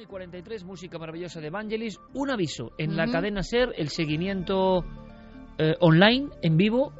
1:43, música maravillosa de Vangelis. Un aviso, en la cadena SER, el seguimiento online, en vivo,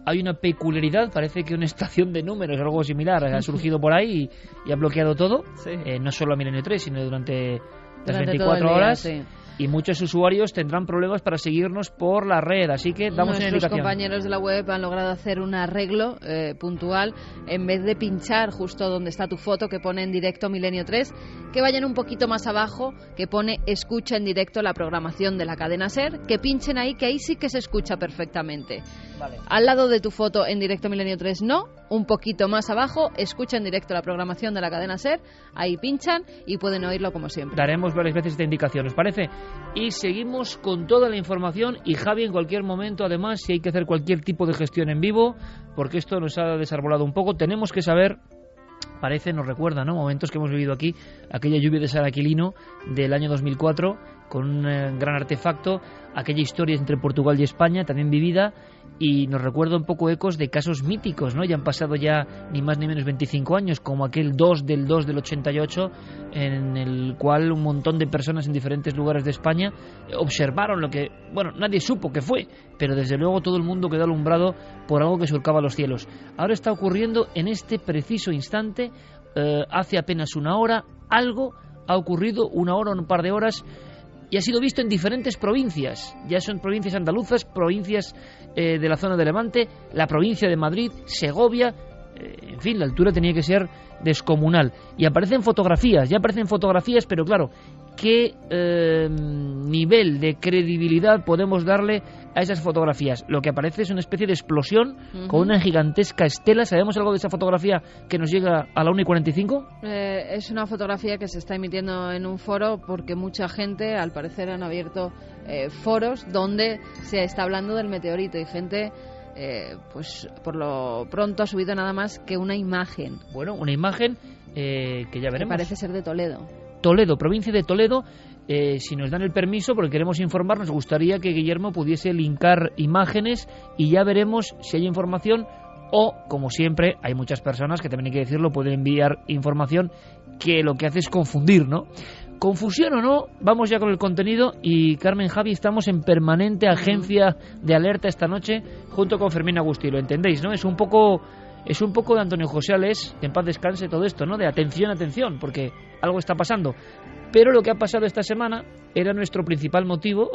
hay una peculiaridad, parece que una estación de números o algo similar ha surgido por ahí y ha bloqueado todo, sí. No solo a Milenio 3, sino durante las 24 horas. Sí. Y muchos usuarios tendrán problemas para seguirnos por la red, así que damos una indicación. Nuestros compañeros de la web han logrado hacer un arreglo puntual. En vez de pinchar justo donde está tu foto, que pone en directo Milenio 3, que vayan un poquito más abajo, que pone escucha en directo la programación de la cadena SER, que pinchen ahí, que ahí sí que se escucha perfectamente. Vale. Al lado de tu foto en directo Milenio 3 no, un poquito más abajo, escucha en directo la programación de la cadena SER, ahí pinchan y pueden oírlo como siempre. Daremos varias veces esta indicación, ¿os parece? Y seguimos con toda la información y Javi en cualquier momento, además, si hay que hacer cualquier tipo de gestión en vivo, porque esto nos ha desarbolado un poco, tenemos que saber, parece, nos recuerda, ¿no?, momentos que hemos vivido aquí, aquella lluvia de Saraquilino del año 2004, con un gran artefacto, aquella historia entre Portugal y España, también vivida, y nos recuerda un poco ecos de casos míticos, ¿no? Ya han pasado ya ni más ni menos 25 años, como aquel 2 del 88, en el cual un montón de personas en diferentes lugares de España observaron lo que, bueno, nadie supo qué fue, pero desde luego todo el mundo quedó alumbrado por algo que surcaba los cielos. Ahora está ocurriendo en este preciso instante, hace apenas una hora, algo ha ocurrido, una hora o un par de horas, y ha sido visto en diferentes provincias. Ya son provincias andaluzas, provincias de la zona de Levante, la provincia de Madrid, Segovia, en fin, la altura tenía que ser descomunal. Y aparecen fotografías, ya aparecen fotografías, pero claro, ¿qué nivel de credibilidad podemos darle a esas fotografías? Lo que aparece es una especie de explosión con una gigantesca estela. ¿Sabemos algo de esa fotografía que nos llega a la 1:45? Es una fotografía que se está emitiendo en un foro porque mucha gente, al parecer, han abierto foros donde se está hablando del meteorito y gente... pues por lo pronto ha subido nada más que una imagen. Bueno, una imagen que ya veremos. Que parece ser de Toledo. Toledo, provincia de Toledo. Si nos dan el permiso, porque queremos informar, nos gustaría que Guillermo pudiese linkar imágenes y ya veremos si hay información o, como siempre, hay muchas personas que también hay que decirlo, pueden enviar información que lo que hace es confundir, ¿no? Confusión o no, vamos ya con el contenido y Carmen, Javi, estamos en permanente agencia de alerta esta noche junto con Fermín Agustí, lo entendéis, ¿no? Es un poco de Antonio José Alés, que en paz descanse todo esto, ¿no? De atención, atención, porque algo está pasando. Pero lo que ha pasado esta semana era nuestro principal motivo,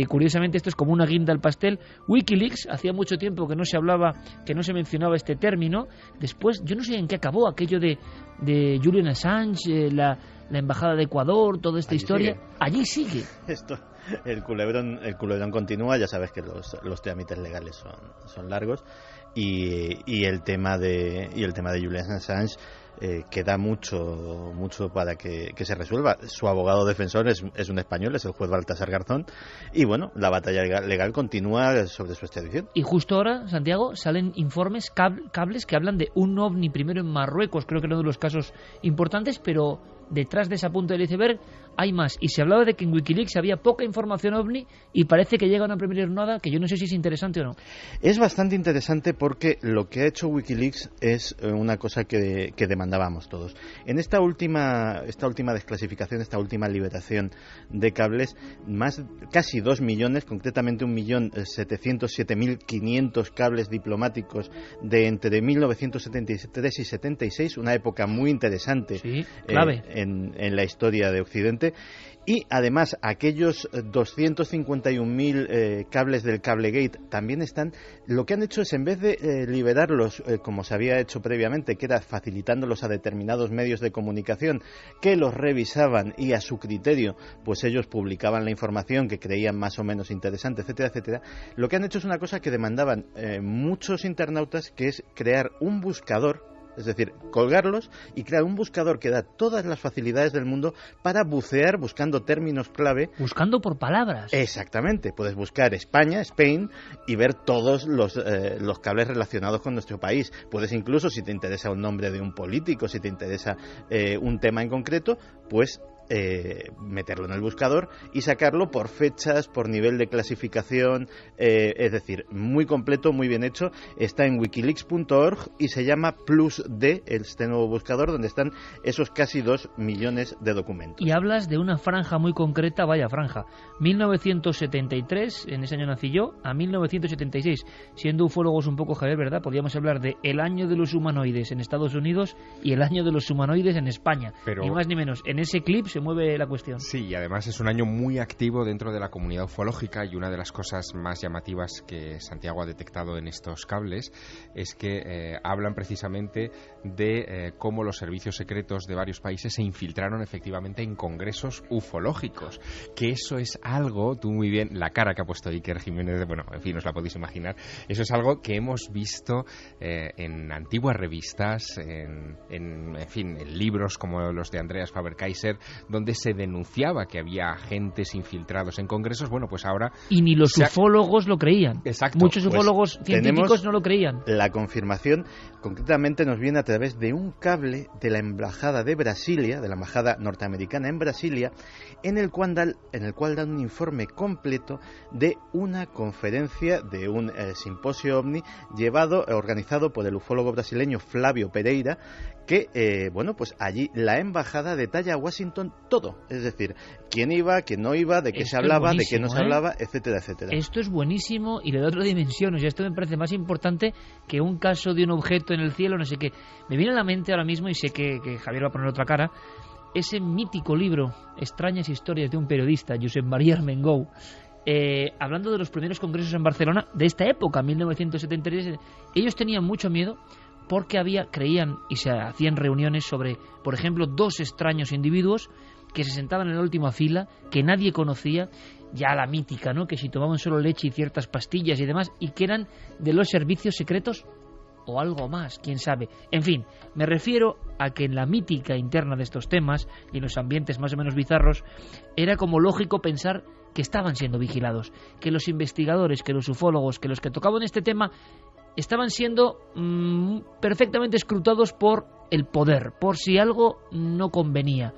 curiosamente esto es como una guinda al pastel. Wikileaks, hacía mucho tiempo que no se hablaba, que no se mencionaba este término. Después, yo no sé en qué acabó aquello de Julian Assange, la embajada de Ecuador, toda esta historia. Allí sigue. Esto, el culebrón continúa, ya sabes que los trámites legales son largos y el tema de Julian Assange queda mucho para que se resuelva. Su abogado defensor es un español, es el juez Baltasar Garzón, y bueno, la batalla legal continúa sobre su extradición. Y justo ahora, Santiago, salen informes, cables que hablan de un ovni primero en Marruecos, creo que uno de los casos importantes, pero detrás de esa punta del iceberg hay más. Y se hablaba de que en Wikileaks había poca información ovni y parece que llega a una primera jornada que yo no sé si es interesante o no. Es bastante interesante porque lo que ha hecho Wikileaks es una cosa que demandábamos todos. En esta última desclasificación, esta última liberación de cables, casi 2 millones, concretamente 1.707.500 cables diplomáticos de entre 1973 y 76, una época muy interesante, sí, clave. En la historia de Occidente, y además aquellos 251.000 cables del Cablegate también están. Lo que han hecho es, en vez de liberarlos como se había hecho previamente, que era facilitándolos a determinados medios de comunicación que los revisaban y a su criterio pues ellos publicaban la información que creían más o menos interesante, etcétera, etcétera, lo que han hecho es una cosa que demandaban muchos internautas, que es crear un buscador. Es decir, colgarlos y crear un buscador que da todas las facilidades del mundo para bucear buscando términos clave. Buscando por palabras. Exactamente. Puedes buscar España, Spain, y ver todos los cables relacionados con nuestro país. Puedes incluso, si te interesa un nombre de un político, si te interesa un tema en concreto, pues meterlo en el buscador y sacarlo por fechas, por nivel de clasificación, es decir, muy completo, muy bien hecho. Está en wikileaks.org y se llama PlusD, este nuevo buscador, donde están esos casi 2 millones de documentos. Y hablas de una franja muy concreta, vaya franja, 1973, en ese año nací yo, a 1976. Siendo ufólogos un poco, Javier, ¿verdad? Podríamos hablar de el año de los humanoides en Estados Unidos y el año de los humanoides en España. Pero... ni más ni menos. En ese clip se mueve la cuestión. Sí, y además es un año muy activo dentro de la comunidad ufológica, y una de las cosas más llamativas que Santiago ha detectado en estos cables es que hablan precisamente de cómo los servicios secretos de varios países se infiltraron efectivamente en congresos ufológicos, que eso es algo, tú muy bien, la cara que ha puesto Iker Jiménez, bueno, en fin, os la podéis imaginar, eso es algo que hemos visto en antiguas revistas, en fin, en libros como los de Andreas Faber-Kaiser, donde se denunciaba que había agentes infiltrados en congresos. Bueno, pues ahora... Y ni los ufólogos lo creían. Exacto. Muchos ufólogos científicos no lo creían. La confirmación concretamente nos viene a través de un cable de la embajada de Brasilia, de la embajada norteamericana en Brasilia, en el cual dan un informe completo de una conferencia, de un simposio ovni organizado por el ufólogo brasileño Flávio Pereira, que, bueno, pues allí la embajada detalla a Washington todo, es decir, quién iba, quién no iba, de qué se hablaba, de qué no se hablaba, etcétera, etcétera. Esto es buenísimo y le da otra dimensión, o sea, esto me parece más importante que un caso de un objeto en el cielo, no sé qué. Me viene a la mente ahora mismo, y sé que Javier va a poner otra cara, ese mítico libro, Extrañas historias de un periodista, Josep María Armengou, hablando de los primeros congresos en Barcelona, de esta época, 1973, ellos tenían mucho miedo porque creían y se hacían reuniones sobre, por ejemplo, 2 extraños individuos que se sentaban en la última fila, que nadie conocía, ya la mítica, ¿no?, que si tomaban solo leche y ciertas pastillas y demás, y que eran de los servicios secretos o algo más, quién sabe. En fin, me refiero a que en la mítica interna de estos temas y en los ambientes más o menos bizarros, era como lógico pensar que estaban siendo vigilados, que los investigadores, que los ufólogos, que los que tocaban este tema estaban siendo perfectamente escrutados por el poder, por si algo no convenía.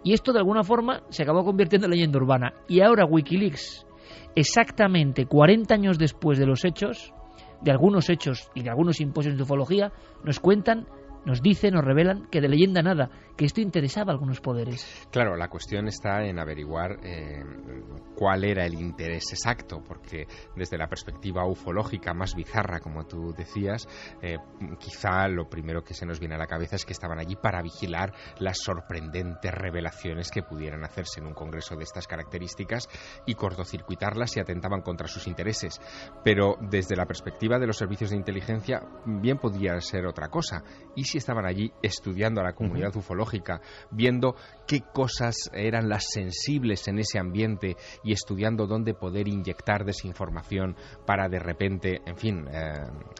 Y esto de alguna forma se acabó convirtiendo en leyenda urbana. Y ahora Wikileaks, exactamente 40 años después de los hechos, de algunos hechos y de algunos simposios de ufología, nos cuentan, nos dicen, nos revelan que de leyenda nada, que esto interesaba a algunos poderes. Claro, la cuestión está en averiguar cuál era el interés exacto, porque desde la perspectiva ufológica más bizarra, como tú decías, quizá lo primero que se nos viene a la cabeza es que estaban allí para vigilar las sorprendentes revelaciones que pudieran hacerse en un congreso de estas características y cortocircuitarlas si atentaban contra sus intereses. Pero desde la perspectiva de los servicios de inteligencia, bien podría ser otra cosa. ¿Y si estaban allí estudiando a la comunidad ufológica, viendo qué cosas eran las sensibles en ese ambiente y estudiando dónde poder inyectar desinformación para de repente, en fin,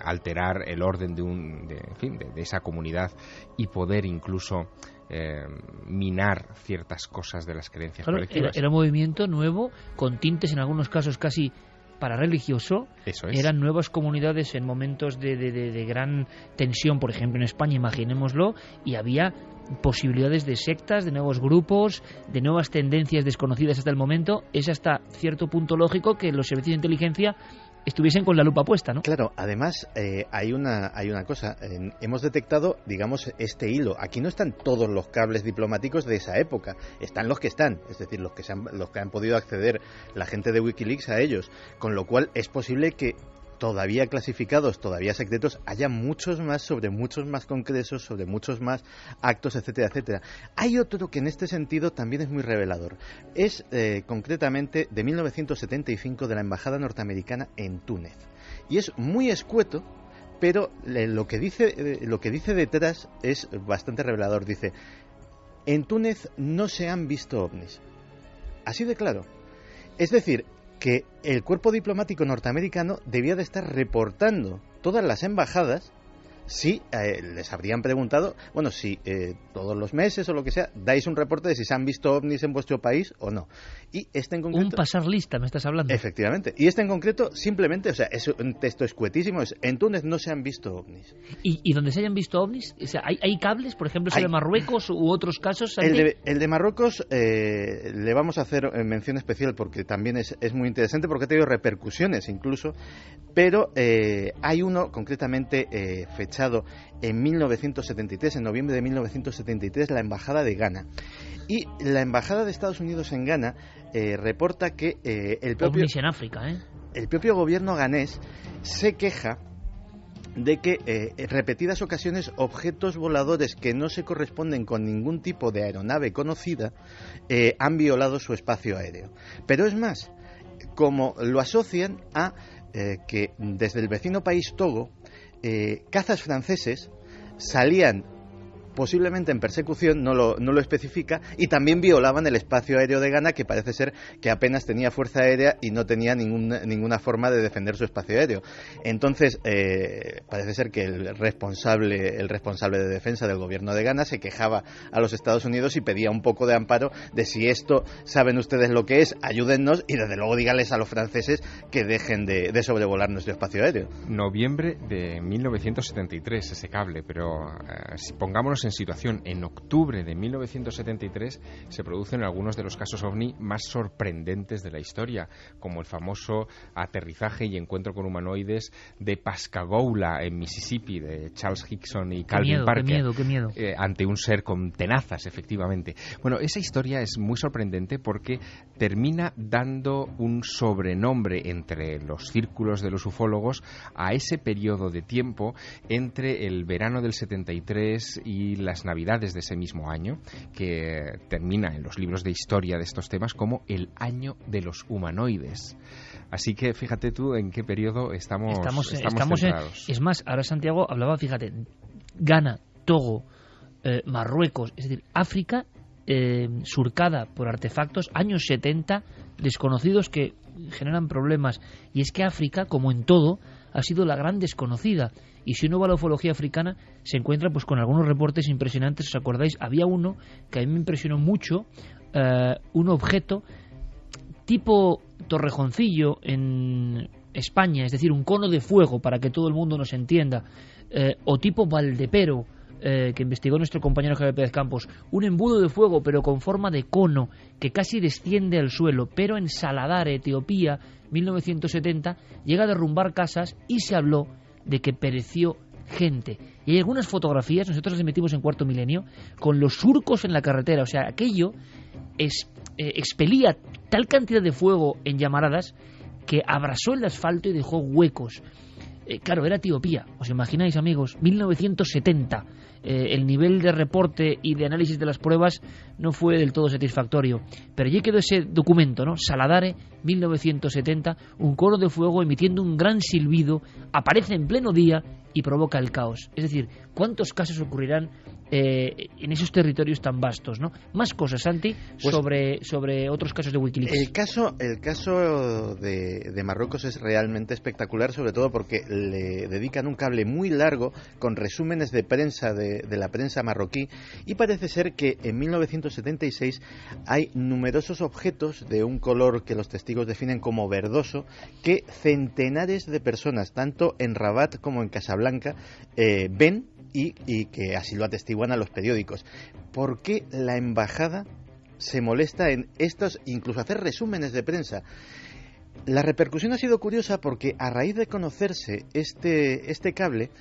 alterar el orden de esa comunidad y poder incluso minar ciertas cosas de las creencias colectivas? Era un movimiento nuevo, con tintes en algunos casos casi para religioso. Eso es. Eran nuevas comunidades en momentos de gran tensión, por ejemplo en España, imaginémoslo, y había posibilidades de sectas, de nuevos grupos, de nuevas tendencias desconocidas hasta el momento. Es hasta cierto punto lógico que los servicios de inteligencia estuviesen con la lupa puesta, ¿no? Claro, además hay una cosa, hemos detectado, digamos, este hilo. Aquí no están todos los cables diplomáticos de esa época, están los que están, es decir, los que han podido acceder la gente de Wikileaks a ellos, con lo cual es posible que todavía clasificados, todavía secretos, haya muchos más sobre muchos más congresos, sobre muchos más actos, etcétera, etcétera. Hay otro que en este sentido también es muy revelador. Es concretamente de 1975 de la Embajada Norteamericana en Túnez. Y es muy escueto, pero lo que dice detrás es bastante revelador. Dice: en Túnez no se han visto ovnis. Así de claro. Es decir, que el cuerpo diplomático norteamericano debía de estar reportando todas las embajadas si les habrían preguntado, bueno, si todos los meses o lo que sea, dais un reporte de si se han visto ovnis en vuestro país o no. Y este en concreto... Un pasar lista, me estás hablando. Efectivamente. Y este en concreto, simplemente, o sea, es un texto escuetísimo, es: en Túnez no se han visto ovnis. ¿Y donde se hayan visto ovnis? O sea, ¿hay cables, por ejemplo, de Marruecos u otros casos? El de Marruecos le vamos a hacer mención especial porque también es muy interesante, porque ha tenido repercusiones incluso, pero hay uno concretamente fechado en 1973, en noviembre de 1973, la Embajada de Ghana. Y la Embajada de Estados Unidos en Ghana reporta que el propio... ovnis en África, El propio gobierno ganés se queja de que en repetidas ocasiones objetos voladores que no se corresponden con ningún tipo de aeronave conocida han violado su espacio aéreo. Pero es más, como lo asocian a que desde el vecino país Togo, cazas franceses salían posiblemente en persecución, no lo especifica, y también violaban el espacio aéreo de Ghana, que parece ser que apenas tenía fuerza aérea y no tenía ninguna forma de defender su espacio aéreo. Entonces, parece ser que el responsable de defensa del gobierno de Ghana se quejaba a los Estados Unidos y pedía un poco de amparo de: si esto saben ustedes lo que es, ayúdennos, y desde luego díganles a los franceses que dejen de sobrevolar nuestro espacio aéreo. Noviembre de 1973 ese cable, pero si pongámonos en situación, en octubre de 1973 se producen algunos de los casos ovni más sorprendentes de la historia, como el famoso aterrizaje y encuentro con humanoides de Pascagoula, en Mississippi, de Charles Hickson y Calvin Parker. Qué miedo. Ante un ser con tenazas, efectivamente. Bueno, esa historia es muy sorprendente porque termina dando un sobrenombre entre los círculos de los ufólogos a ese periodo de tiempo entre el verano del 73 y las navidades de ese mismo año, que termina en los libros de historia de estos temas como el año de los humanoides. Así que fíjate tú en qué periodo estamos centrados. Es más, ahora Santiago hablaba, fíjate, Ghana, Togo, Marruecos, es decir, África surcada por artefactos, años 70, desconocidos que generan problemas. Y es que África, como en todo, ha sido la gran desconocida. Y si uno va a la ufología africana, se encuentra pues con algunos reportes impresionantes. ¿Os acordáis? Había uno que a mí me impresionó mucho, un objeto tipo Torrejoncillo en España, es decir, un cono de fuego, para que todo el mundo nos entienda, o tipo Valdepero, que investigó nuestro compañero Javier Pérez Campos, un embudo de fuego pero con forma de cono que casi desciende al suelo, pero en Saladar, Etiopía, 1970, llega a derrumbar casas y se habló de que pereció gente. Y hay algunas fotografías, nosotros las emitimos en Cuarto Milenio, con los surcos en la carretera. O sea, aquello expelía tal cantidad de fuego en llamaradas que abrasó el asfalto y dejó huecos. Claro, era Etiopía, ¿os imagináis, amigos? 1970. El nivel de reporte y de análisis de las pruebas no fue del todo satisfactorio. Pero allí quedó ese documento, ¿no? Saladare, 1970, un cono de fuego emitiendo un gran silbido, aparece en pleno día y provoca el caos. Es decir, ¿cuántos casos ocurrirán en esos territorios tan vastos, ¿no? Más cosas, Santi, pues, sobre otros casos de Wikileaks. El caso de Marruecos es realmente espectacular, sobre todo porque le dedican un cable muy largo con resúmenes de prensa de la prensa marroquí, y parece ser que en 1976 hay numerosos objetos de un color que los testigos definen como verdoso, que centenares de personas, tanto en Rabat como en Casablanca, ven y que así lo atestiguan a los periódicos. ¿Por qué la embajada se molesta en estos, incluso hacer resúmenes de prensa? La repercusión ha sido curiosa porque a raíz de conocerse este cable,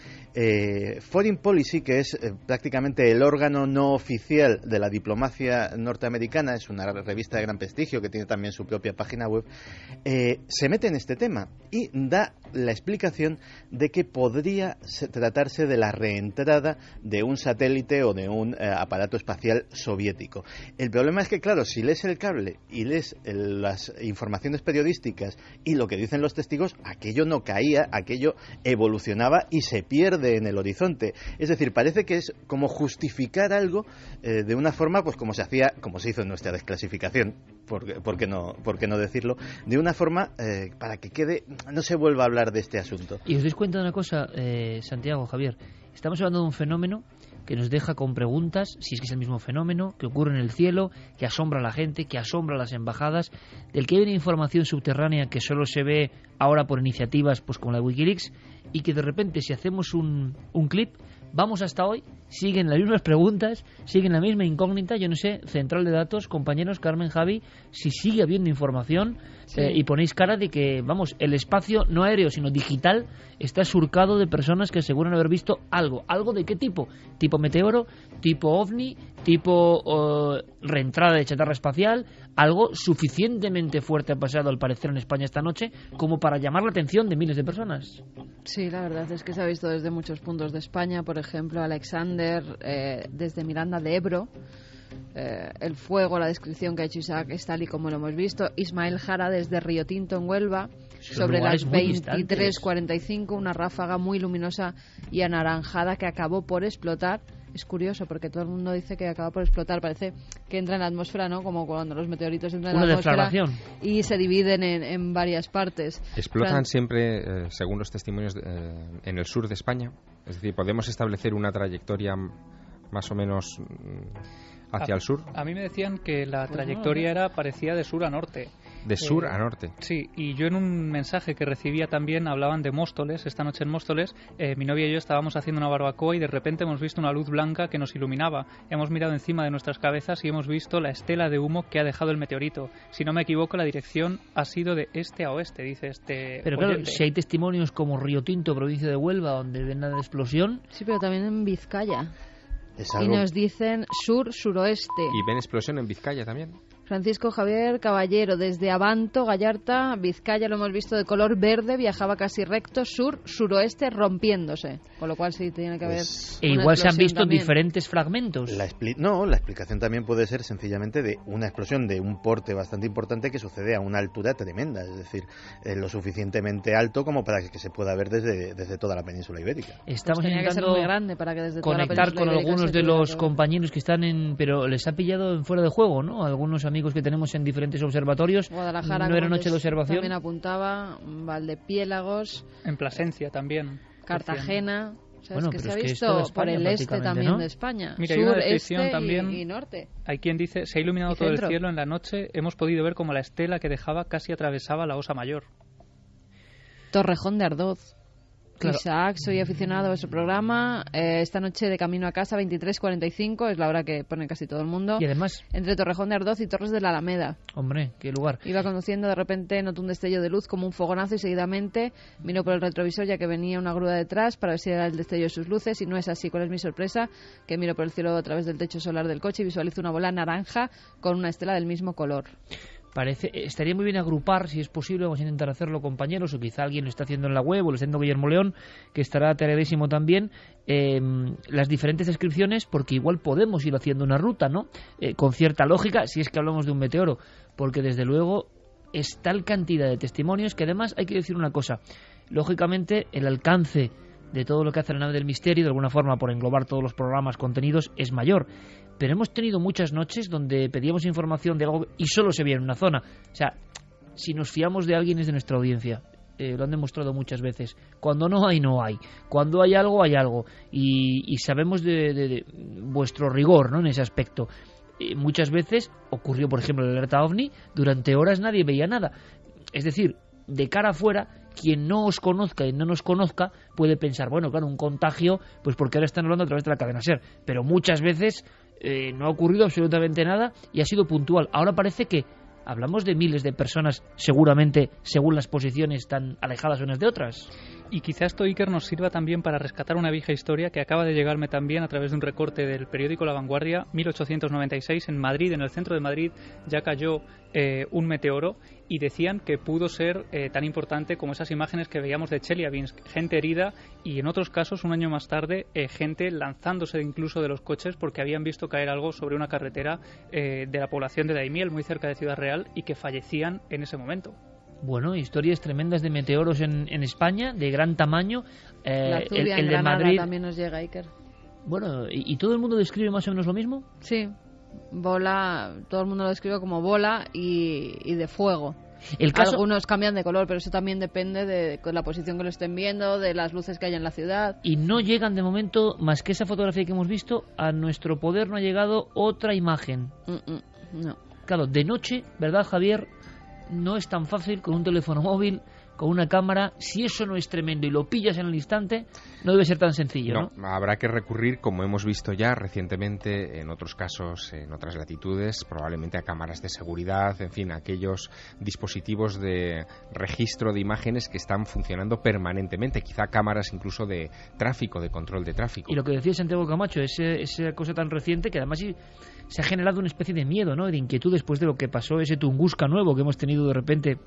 Foreign Policy, que es prácticamente el órgano no oficial de la diplomacia norteamericana, es una revista de gran prestigio que tiene también su propia página web, se mete en este tema y da la explicación de que podría tratarse de la reentrada de un satélite o de un aparato espacial soviético. El problema es que, claro, si lees el cable y lees las informaciones periodísticas y lo que dicen los testigos, aquello no caía, aquello evolucionaba y se pierde en el horizonte. Es decir, parece que es como justificar algo de una forma, pues como se hizo en nuestra desclasificación, ¿por qué no decirlo? De una forma para que no se vuelva a hablar de este asunto. Y os dais cuenta de una cosa, Santiago, Javier, Estamos hablando de un fenómeno que nos deja con preguntas, si es que es el mismo fenómeno, que ocurre en el cielo, que asombra a la gente, que asombra a las embajadas, del que hay una información subterránea que solo se ve ahora por iniciativas pues como la de Wikileaks, y que de repente, si hacemos un clip, vamos hasta hoy, siguen las mismas preguntas, siguen la misma incógnita. Yo no sé, central de datos, compañeros, Carmen, Javi, si sigue habiendo información, sí. Y ponéis cara de que, vamos, el espacio no aéreo, sino digital, está surcado de personas que aseguran haber visto algo. ¿Algo de qué tipo? ¿Tipo meteoro? ¿Tipo ovni? ¿Tipo reentrada de chatarra espacial? Algo suficientemente fuerte ha pasado, al parecer, en España esta noche como para llamar la atención de miles de personas. Sí, la verdad es que se ha visto desde muchos puntos de España. Por ejemplo, Alexander desde Miranda de Ebro. El fuego, la descripción que ha hecho Isaac es tal y como lo hemos visto. Ismael Jara desde Río Tinto en Huelva, sobre las 23:45, una ráfaga muy luminosa y anaranjada que acabó por explotar. Es curioso porque todo el mundo dice que acaba por explotar, parece que entra en la atmósfera, ¿no? Como cuando los meteoritos entran en la atmósfera y se dividen en varias partes. Explotan siempre, según los testimonios, en el sur de España. Es decir, podemos establecer una trayectoria más o menos hacia el sur. A mí me decían que la trayectoria parecía de sur a norte. De sur a norte. Sí, y yo en un mensaje que recibía también hablaban de Móstoles. Esta noche en Móstoles, mi novia y yo estábamos haciendo una barbacoa y de repente hemos visto una luz blanca que nos iluminaba. Hemos mirado encima de nuestras cabezas y hemos visto la estela de humo que ha dejado el meteorito. Si no me equivoco, la dirección ha sido de este a oeste, dice este Pero oyente. claro, si hay testimonios como Río Tinto, provincia de Huelva, donde ven la explosión... Sí, pero también en Vizcaya. Y nos dicen sur-suroeste. ¿Y ven explosión en Vizcaya también? Francisco Javier Caballero, desde Abanto, Gallarta, Vizcaya, lo hemos visto de color verde, viajaba casi recto, sur-suroeste, rompiéndose. Con lo cual sí tiene que haber E igual se han visto también diferentes fragmentos. La explicación también puede ser sencillamente de una explosión de un porte bastante importante que sucede a una altura tremenda, es decir, lo suficientemente alto como para que se pueda ver desde toda la península ibérica. Estamos pues intentando que ser muy grande para que desde conectar toda la con algunos de los compañeros que están pero les ha pillado en fuera de juego, ¿no? Algunos amigos que tenemos en diferentes observatorios. Guadalajara, no era noche de observación. También apuntaba, Valdepiélagos. En Plasencia también. Cartagena. O sea, bueno, es que se ha es que visto España, por el este también, ¿no? De España. Mira, sur, hay una descripción también, y norte. Hay quien dice, se ha iluminado todo el cielo en la noche, hemos podido ver como la estela que dejaba casi atravesaba la Osa Mayor. Torrejón de Ardoz. Claro. Isaac, soy aficionado a vuestro programa. Esta noche de camino a casa, 23:45, es la hora que pone casi todo el mundo. Y además, entre Torrejón de Ardoz y Torres de la Alameda. Hombre, qué lugar. Iba conduciendo, de repente notó un destello de luz como un fogonazo y seguidamente miró por el retrovisor ya que venía una grúa detrás para ver si era el destello de sus luces, y no es así. ¿Cuál es mi sorpresa? Que miro por el cielo a través del techo solar del coche y visualizo una bola naranja con una estela del mismo color. Estaría muy bien agrupar, si es posible, vamos a intentar hacerlo, compañeros, o quizá alguien lo está haciendo en la web, o lo está haciendo Guillermo León, que estará tareadísimo también, las diferentes descripciones, porque igual podemos ir haciendo una ruta, ¿no? Con cierta lógica, si es que hablamos de un meteoro, porque desde luego es tal cantidad de testimonios que además hay que decir una cosa, lógicamente el alcance de todo lo que hace la nave del misterio, de alguna forma por englobar todos los programas, contenidos, es mayor. Pero hemos tenido muchas noches donde pedíamos información de algo y solo se veía en una zona. O sea, si nos fiamos de alguien es de nuestra audiencia. Lo han demostrado muchas veces. Cuando no hay, no hay. Cuando hay algo, hay algo. Y sabemos de vuestro rigor, ¿no?, en ese aspecto. Muchas veces ocurrió, por ejemplo, la alerta OVNI, durante horas nadie veía nada. Es decir, de cara afuera, quien no os conozca y no nos conozca puede pensar, bueno, claro, un contagio, pues porque ahora están hablando a través de la cadena SER. Pero muchas veces no ha ocurrido absolutamente nada y ha sido puntual. Ahora parece que hablamos de miles de personas, seguramente, según las posiciones tan alejadas unas de otras. Y quizá esto, Iker, nos sirva también para rescatar una vieja historia que acaba de llegarme también a través de un recorte del periódico La Vanguardia. 1896, en Madrid, en el centro de Madrid, ya cayó un meteoro y decían que pudo ser tan importante como esas imágenes que veíamos de Chelyabinsk, gente herida y en otros casos, un año más tarde, gente lanzándose incluso de los coches porque habían visto caer algo sobre una carretera de la población de Daimiel, muy cerca de Ciudad Real, y que fallecían en ese momento. Bueno, historias tremendas de meteoros en España, de gran tamaño. La Zubia, el de Granada, Madrid también nos llega, Iker. Bueno, ¿y todo el mundo describe más o menos lo mismo? Sí, bola, todo el mundo lo describe como bola y de fuego. Algunos cambian de color, pero eso también depende de la posición que lo estén viendo, de las luces que hay en la ciudad. Y no llegan de momento, más que esa fotografía que hemos visto, a nuestro poder no ha llegado otra imagen. No. Claro, de noche, ¿verdad, Javier? No es tan fácil con un teléfono móvil, con una cámara. Si eso no es tremendo y lo pillas en el instante, no debe ser tan sencillo, ¿no? Habrá que recurrir, como hemos visto ya recientemente en otros casos, en otras latitudes, probablemente a cámaras de seguridad, en fin, a aquellos dispositivos de registro de imágenes que están funcionando permanentemente, quizá cámaras incluso de tráfico, de control de tráfico. Y lo que decía Santiago Camacho, esa cosa tan reciente que además se ha generado una especie de miedo, ¿no?, de inquietud después de lo que pasó, ese Tunguska nuevo que hemos tenido de repente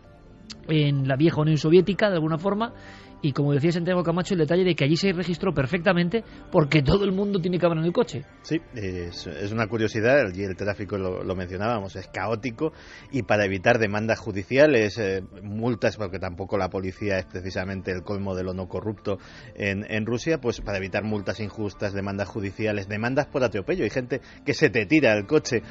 en la vieja Unión Soviética, de alguna forma. Y como decía Santiago Camacho, el detalle de que allí se registró perfectamente porque todo el mundo tiene cámara en el coche. Sí, es una curiosidad, y el tráfico lo mencionábamos, es caótico, y para evitar demandas judiciales, multas, porque tampoco la policía es precisamente el colmo de lo no corrupto en Rusia, pues para evitar multas injustas, demandas judiciales, demandas por atropello, hay gente que se te tira el coche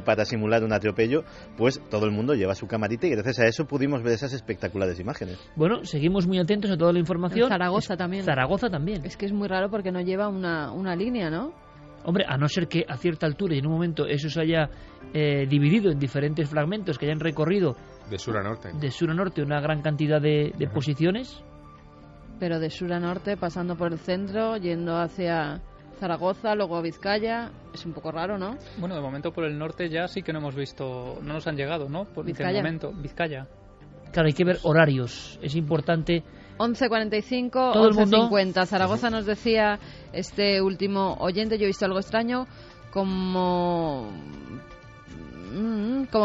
para simular un atropello, pues todo el mundo lleva su camarita y gracias a eso pudimos ver esas espectaculares imágenes. Bueno, seguimos muy atentos a toda la información. Zaragoza también. Zaragoza también. Es que es muy raro porque no lleva una línea, ¿no? Hombre, a no ser que a cierta altura y en un momento eso se haya dividido en diferentes fragmentos que hayan recorrido de sur a norte. De sur a norte una gran cantidad de posiciones. Pero de sur a norte, pasando por el centro, yendo hacia Zaragoza, luego a Vizcaya, es un poco raro, ¿no? Bueno, de momento por el norte ya sí que no hemos visto, no nos han llegado, ¿no? Por Vizcaya. el momento, Vizcaya. Claro, hay que ver horarios, es importante. 11:45, 11:50. Zaragoza nos decía este último oyente, yo he visto algo extraño, como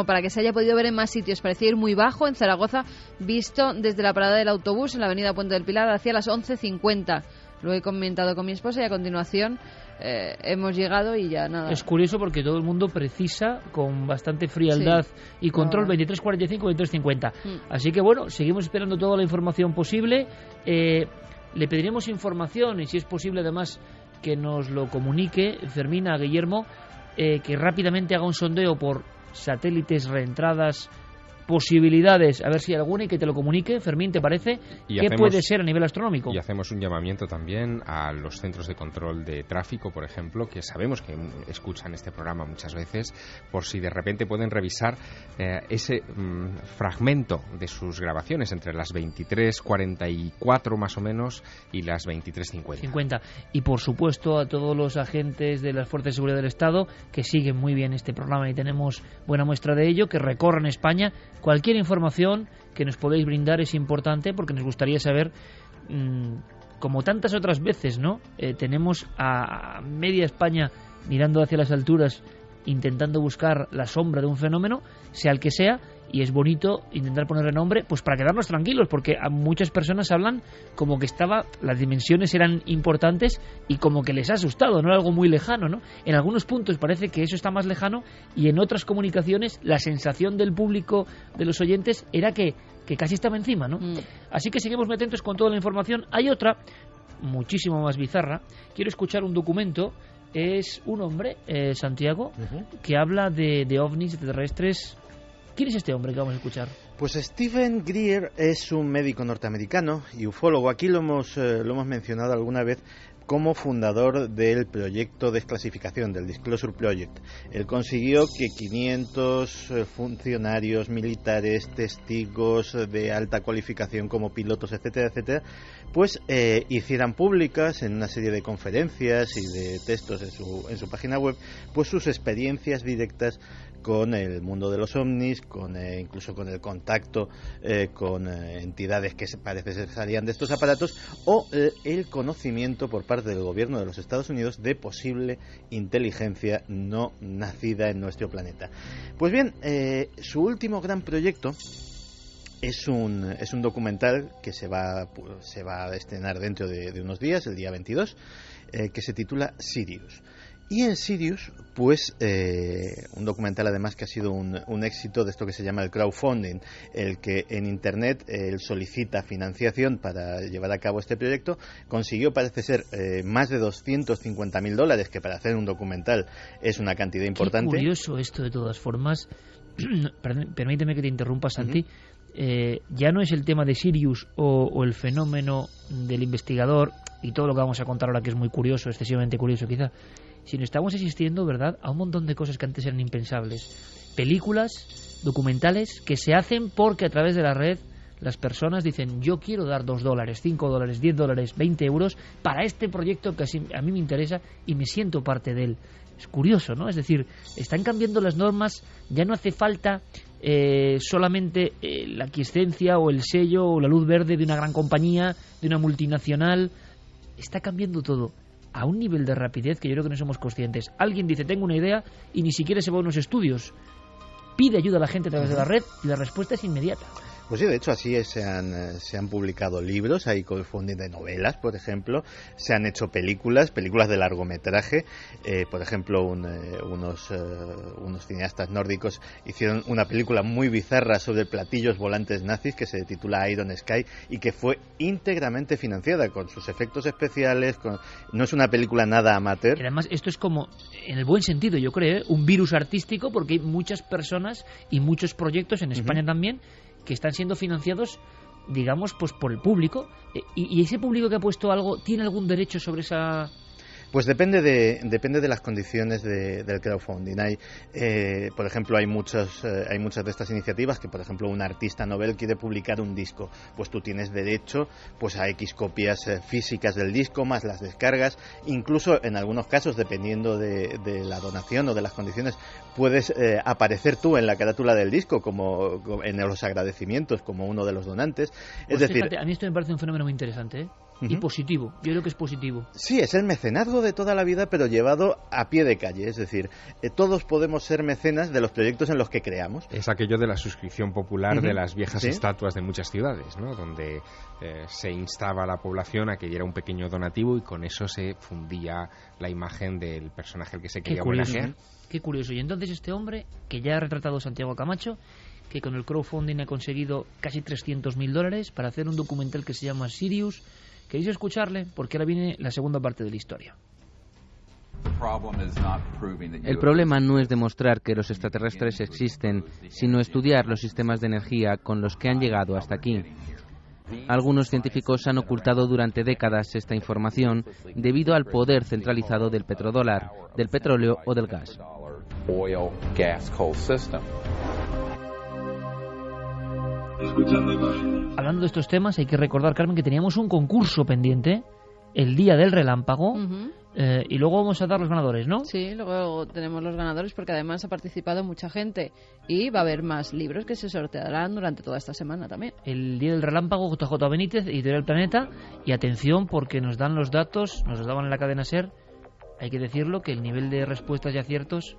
para que se haya podido ver en más sitios. Parecía ir muy bajo en Zaragoza, visto desde la parada del autobús en la avenida Puente del Pilar hacia las 11:50. Lo he comentado con mi esposa y a continuación hemos llegado y ya nada. Es curioso porque todo el mundo precisa con bastante frialdad y control 23:45, 23:50. Así que bueno, seguimos esperando toda la información posible. Le pediremos información y si es posible además que nos lo comunique Fermina a Guillermo, que rápidamente haga un sondeo por satélites, reentradas, posibilidades, a ver si hay alguna y que te lo comunique. Fermín, ¿te parece? ¿Qué puede ser a nivel astronómico? Y hacemos un llamamiento también a los centros de control de tráfico, por ejemplo, que sabemos que escuchan este programa muchas veces, por si de repente pueden revisar ese fragmento de sus grabaciones entre las 23:44 más o menos y las 23:50. Y por supuesto a todos los agentes de las Fuerzas de Seguridad del Estado que siguen muy bien este programa y tenemos buena muestra de ello, que recorren España. Cualquier información que nos podáis brindar es importante porque nos gustaría saber, como tantas otras veces, ¿no? Tenemos a media España mirando hacia las alturas, intentando buscar la sombra de un fenómeno, sea el que sea, y es bonito intentar ponerle nombre, pues para quedarnos tranquilos, porque a muchas personas hablan como que las dimensiones eran importantes y como que les ha asustado, no era algo muy lejano, ¿no? En algunos puntos parece que eso está más lejano y en otras comunicaciones la sensación del público, de los oyentes, era que casi estaba encima, ¿no? Así que seguimos muy atentos con toda la información. Hay otra, muchísimo más bizarra. Quiero escuchar un documento. Es un hombre, Santiago, que habla de ovnis extraterrestres. ¿Quién es este hombre que vamos a escuchar? Pues Stephen Greer es un médico norteamericano y ufólogo. Aquí lo hemos mencionado alguna vez como fundador del proyecto de desclasificación, del Disclosure Project. Él consiguió que 500 funcionarios militares, testigos de alta cualificación como pilotos, etcétera, etcétera, pues hicieran públicas en una serie de conferencias y de textos en su página web, pues sus experiencias directas con el mundo de los ovnis, incluso con el contacto con entidades que parece ser salían de estos aparatos, o el conocimiento por parte del gobierno de los Estados Unidos de posible inteligencia no nacida en nuestro planeta. Pues bien, su último gran proyecto es un documental que se va a estrenar dentro de unos días, el día 22, que se titula Sirius. Y en Sirius, pues, un documental además que ha sido un éxito de esto que se llama el crowdfunding, el que en Internet él solicita financiación para llevar a cabo este proyecto, consiguió, parece ser, más de $250,000, que para hacer un documental es una cantidad importante. Qué curioso esto, de todas formas. Permíteme que te interrumpa, Santi. ya no es el tema de Sirius o el fenómeno del investigador y todo lo que vamos a contar ahora, que es muy curioso, excesivamente curioso quizá, sino estamos asistiendo, ¿verdad?, a un montón de cosas que antes eran impensables. Películas, documentales que se hacen porque a través de la red las personas dicen: yo quiero dar $2, $5, $10, 20 euros para este proyecto que a mí me interesa y me siento parte de él. Es curioso, ¿no? Es decir, están cambiando las normas, ya no hace falta solamente la aquiescencia o el sello o la luz verde de una gran compañía, de una multinacional. Está cambiando todo a un nivel de rapidez que yo creo que no somos conscientes. Alguien dice: tengo una idea, y ni siquiera se va a unos estudios. Pide ayuda a la gente a través de la red y la respuesta es inmediata. Pues sí, de hecho así se han publicado libros, hay crowdfunding de novelas, por ejemplo, se han hecho películas de largometraje, por ejemplo unos cineastas nórdicos hicieron una película muy bizarra sobre platillos volantes nazis que se titula Iron Sky y que fue íntegramente financiada con sus efectos especiales, no es una película nada amateur. Y además esto es como, en el buen sentido yo creo, un virus artístico, porque hay muchas personas y muchos proyectos en España también que están siendo financiados, digamos, pues por el público, y ese público que ha puesto algo, ¿tiene algún derecho sobre esa...? Pues depende de las condiciones del crowdfunding. Por ejemplo, hay muchas de estas iniciativas que, por ejemplo, un artista novel quiere publicar un disco, pues tú tienes derecho pues a X copias físicas del disco, más las descargas, incluso en algunos casos, dependiendo de la donación o de las condiciones, puedes aparecer tú en la carátula del disco, como en los agradecimientos, como uno de los donantes. Pues fíjate, a mí esto me parece un fenómeno muy interesante, y positivo. Yo creo que es positivo. Sí, es el mecenazgo de toda la vida, pero llevado a pie de calle. Es decir, todos podemos ser mecenas de los proyectos en los que creamos. Es aquello de la suscripción popular de las viejas estatuas de muchas ciudades, ¿no? Donde se instaba a la población a que diera un pequeño donativo y con eso se fundía la imagen del personaje al que se quería homenajear. Qué curioso. Y entonces este hombre, que ya ha retratado Santiago Camacho, que con el crowdfunding ha conseguido casi $300.000 para hacer un documental que se llama Sirius. ¿Queréis escucharle? Porque ahora viene la segunda parte de la historia. El problema no es demostrar que los extraterrestres existen, sino estudiar los sistemas de energía con los que han llegado hasta aquí. Algunos científicos han ocultado durante décadas esta información debido al poder centralizado del petrodólar, del petróleo o del gas. Hablando de estos temas, hay que recordar, Carmen, que teníamos un concurso pendiente el día del relámpago, y luego vamos a dar los ganadores, ¿no? Sí, luego tenemos los ganadores porque además ha participado mucha gente y va a haber más libros que se sortearán durante toda esta semana también. El día del relámpago, JJ Benítez, Editorial Planeta, y atención porque nos dan los datos, nos los daban en la cadena SER, hay que decirlo, que el nivel de respuestas y aciertos,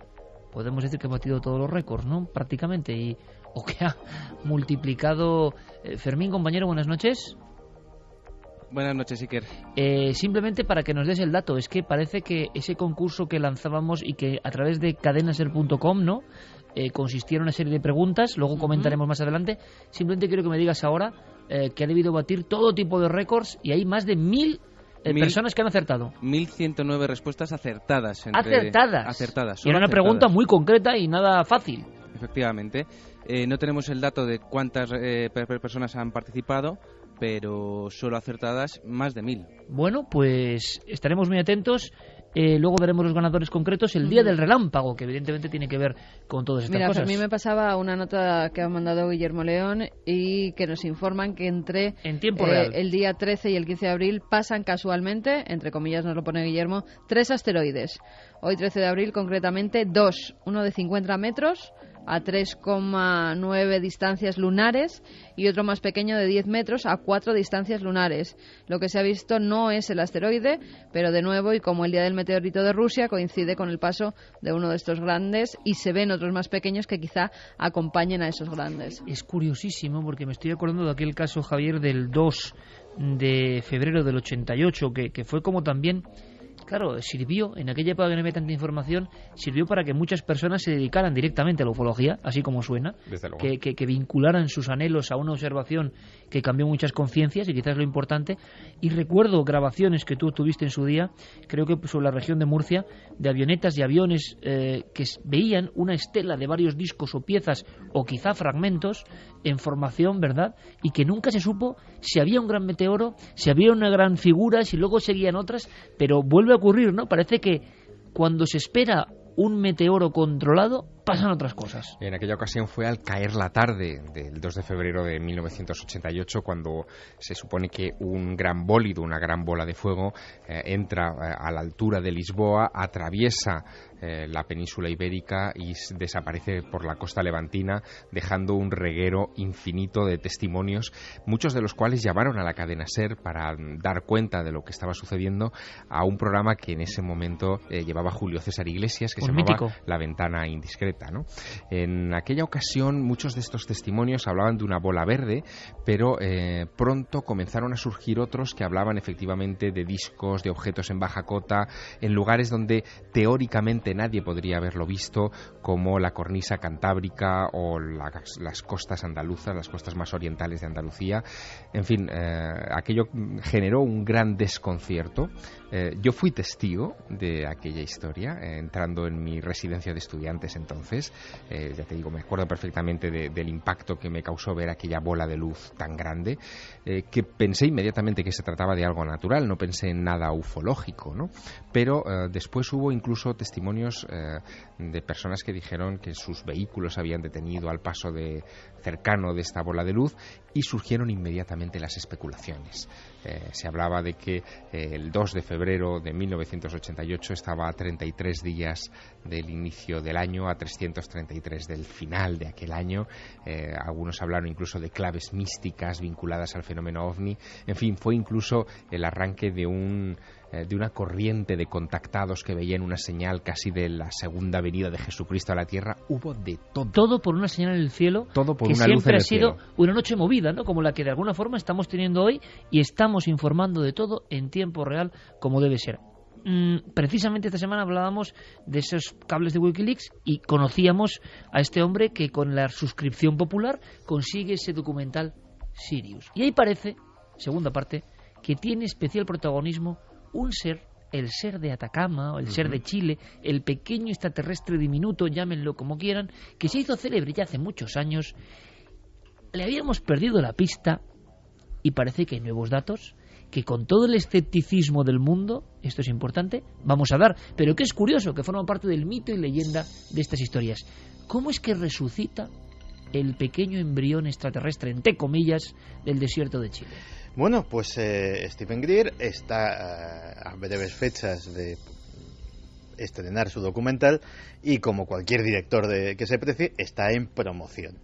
podemos decir que ha batido todos los récords, ¿no? Prácticamente, o que ha multiplicado. Fermín, compañero, buenas noches. Buenas noches, Iker. Simplemente para que nos des el dato, es que parece que ese concurso que lanzábamos y que a través de cadenaser.com, ¿no? Consistía en una serie de preguntas, luego comentaremos más adelante. Simplemente quiero que me digas ahora que ha debido batir todo tipo de récords y hay más de 1.000 personas que han acertado. 1.109 respuestas acertadas. Y era una pregunta muy concreta y nada fácil. Efectivamente. No tenemos el dato de cuántas personas han participado, pero solo acertadas más de 1.000. Bueno, pues estaremos muy atentos. Luego veremos los ganadores concretos el día del relámpago, que evidentemente tiene que ver con todas estas cosas. A mí me pasaba una nota que ha mandado Guillermo León y que nos informan que en tiempo real, el día 13 y el 15 de abril pasan casualmente, entre comillas nos lo pone Guillermo, 3 asteroides. Hoy 13 de abril concretamente 2, uno de 50 metros a 3,9 distancias lunares y otro más pequeño de 10 metros a 4 distancias lunares. Lo que se ha visto no es el asteroide, pero de nuevo, y como el día del meteorito de Rusia, coincide con el paso de uno de estos grandes y se ven otros más pequeños que quizá acompañen a esos grandes. Es curiosísimo porque me estoy acordando de aquel caso, Javier, del 2 de febrero del 88, que fue como también... claro, sirvió, en aquella época que no había tanta información, sirvió para que muchas personas se dedicaran directamente a la ufología, así como suena, que vincularan sus anhelos a una observación que cambió muchas conciencias, y quizás lo importante. Y recuerdo grabaciones que tú tuviste en su día, creo que sobre la región de Murcia, de avionetas y aviones que veían una estela de varios discos o piezas, o quizá fragmentos, en formación, ¿verdad? Y que nunca se supo si había un gran meteoro, si había una gran figura, si luego seguían otras, pero vuelve a ocurrir, ¿no? Parece que cuando se espera un meteoro controlado, pasan otras cosas. En aquella ocasión fue al caer la tarde del 2 de febrero de 1988, cuando se supone que un gran bólido, una gran bola de fuego, entra a la altura de Lisboa, atraviesa la península ibérica y desaparece por la costa levantina, dejando un reguero infinito de testimonios, muchos de los cuales llamaron a la cadena SER para dar cuenta de lo que estaba sucediendo, a un programa que en ese momento llevaba Julio César Iglesias, que se llamaba mítico La Ventana Indiscreta, ¿no? En aquella ocasión muchos de estos testimonios hablaban de una bola verde, pero pronto comenzaron a surgir otros que hablaban efectivamente de discos, de objetos en baja cota, en lugares donde teóricamente nadie podría haberlo visto, como la cornisa cantábrica o las costas andaluzas, las costas más orientales de Andalucía. En fin, aquello generó un gran desconcierto. Yo fui testigo de aquella historia, entrando en mi residencia de estudiantes entonces. Ya te digo, me acuerdo perfectamente del impacto que me causó ver aquella bola de luz tan grande, que pensé inmediatamente que se trataba de algo natural, no pensé en nada ufológico, ¿no? Pero después hubo incluso testimonios de personas que dijeron que sus vehículos habían detenido al paso cercano de esta bola de luz, y surgieron inmediatamente las especulaciones. Se hablaba de que el 2 de febrero de 1988 estaba a 33 días del inicio del año, a 333 del final de aquel año. Algunos hablaron incluso de claves místicas vinculadas al fenómeno OVNI. En fin, fue incluso el arranque de una corriente de contactados que veían una señal casi de la segunda venida de Jesucristo a la Tierra. Hubo de todo. Todo por una señal en el cielo, todo por que una luz en siempre ha el sido cielo. Una noche movida, ¿no? Como la que de alguna forma estamos teniendo hoy, y estamos informando de todo en tiempo real, como debe ser. Precisamente esta semana hablábamos de esos cables de Wikileaks y conocíamos a este hombre que con la suscripción popular consigue ese documental Sirius. Y ahí parece, segunda parte, que tiene especial protagonismo un ser, el ser de Atacama o el ser de Chile, el pequeño extraterrestre diminuto, llámenlo como quieran, que se hizo célebre ya hace muchos años. Le habíamos perdido la pista y parece que hay nuevos datos que, con todo el escepticismo del mundo, esto es importante, vamos a dar, pero que es curioso, que forma parte del mito y leyenda de estas historias. ¿Cómo es que resucita el pequeño embrión extraterrestre, entre comillas, del desierto de Chile? Bueno, pues Stephen Greer está a breves fechas de estrenar su documental y, como cualquier director que se precie, está en promoción.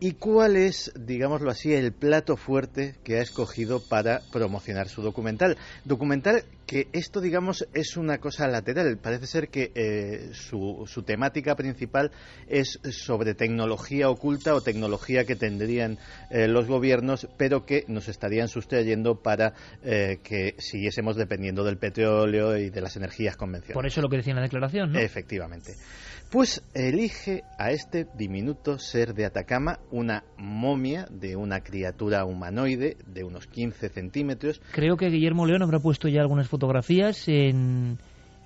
¿Y cuál es, digámoslo así, el plato fuerte que ha escogido para promocionar su documental? Documental que esto, digamos, es una cosa lateral. Parece ser que su temática principal es sobre tecnología oculta o tecnología que tendrían los gobiernos, pero que nos estarían sustrayendo para que siguiésemos dependiendo del petróleo y de las energías convencionales. Por eso lo que decía en la declaración, ¿no? Efectivamente. Pues elige a este diminuto ser de Atacama, una momia de una criatura humanoide de unos 15 centímetros. Creo que Guillermo León habrá puesto ya algunas fotografías en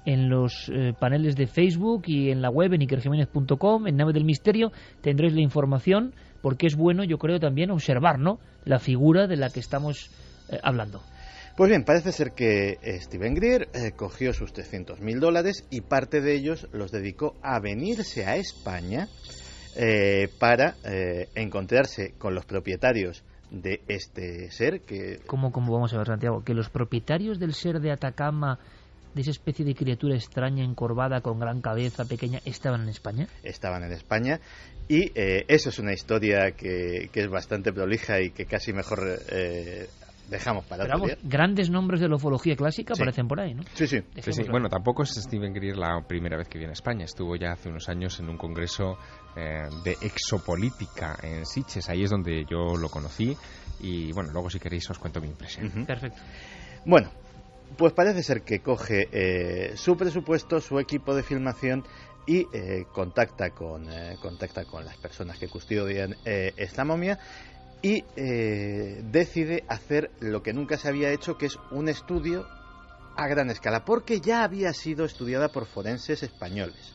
los paneles de Facebook y en la web, en ikerjimenez.com, en Nave del Misterio. Tendréis la información, porque es bueno, yo creo, también observar, ¿no?, la figura de la que estamos hablando. Pues bien, parece ser que Stephen Greer cogió sus $300.000 y parte de ellos los dedicó a venirse a España para encontrarse con los propietarios de este ser que... ¿Cómo vamos a ver, Santiago? Que los propietarios del ser de Atacama, de esa especie de criatura extraña, encorvada, con gran cabeza, pequeña, ¿estaban en España? Estaban en España, y eso es una historia que es bastante prolija y que casi mejor... dejamos para otro día. Grandes nombres de la ufología clásica aparecen por ahí, ¿no? Sí. Bueno, tampoco es Stephen Greer la primera vez que viene a España. Estuvo ya hace unos años en un congreso de exopolítica en Sitges. Ahí es donde yo lo conocí. Y bueno, luego si queréis os cuento mi impresión. Perfecto. Bueno, Pues parece ser que coge su presupuesto, su equipo de filmación y contacta con las personas que custodian esta momia y decide hacer lo que nunca se había hecho, que es un estudio a gran escala, porque ya había sido estudiada por forenses españoles.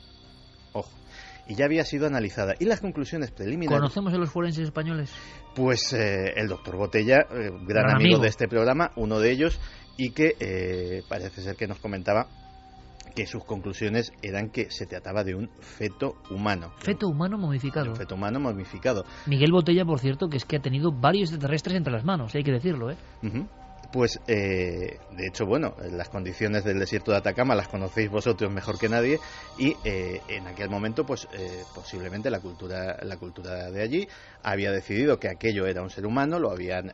Ojo. Y ya había sido analizada. Y las conclusiones preliminares... ¿Conocemos a los forenses españoles? Pues el doctor Botella, gran amigo de este programa, uno de ellos, y que parece ser que nos comentaba que sus conclusiones eran que se trataba de un feto humano. Feto humano momificado. Un feto humano momificado. Miguel Botella, por cierto, que es que ha tenido varios extraterrestres entre las manos, hay que decirlo, ¿eh? Uh-huh. Pues, de hecho, bueno, las condiciones del desierto de Atacama las conocéis vosotros mejor que nadie y en aquel momento, pues, posiblemente la cultura de allí había decidido que aquello era un ser humano, lo habían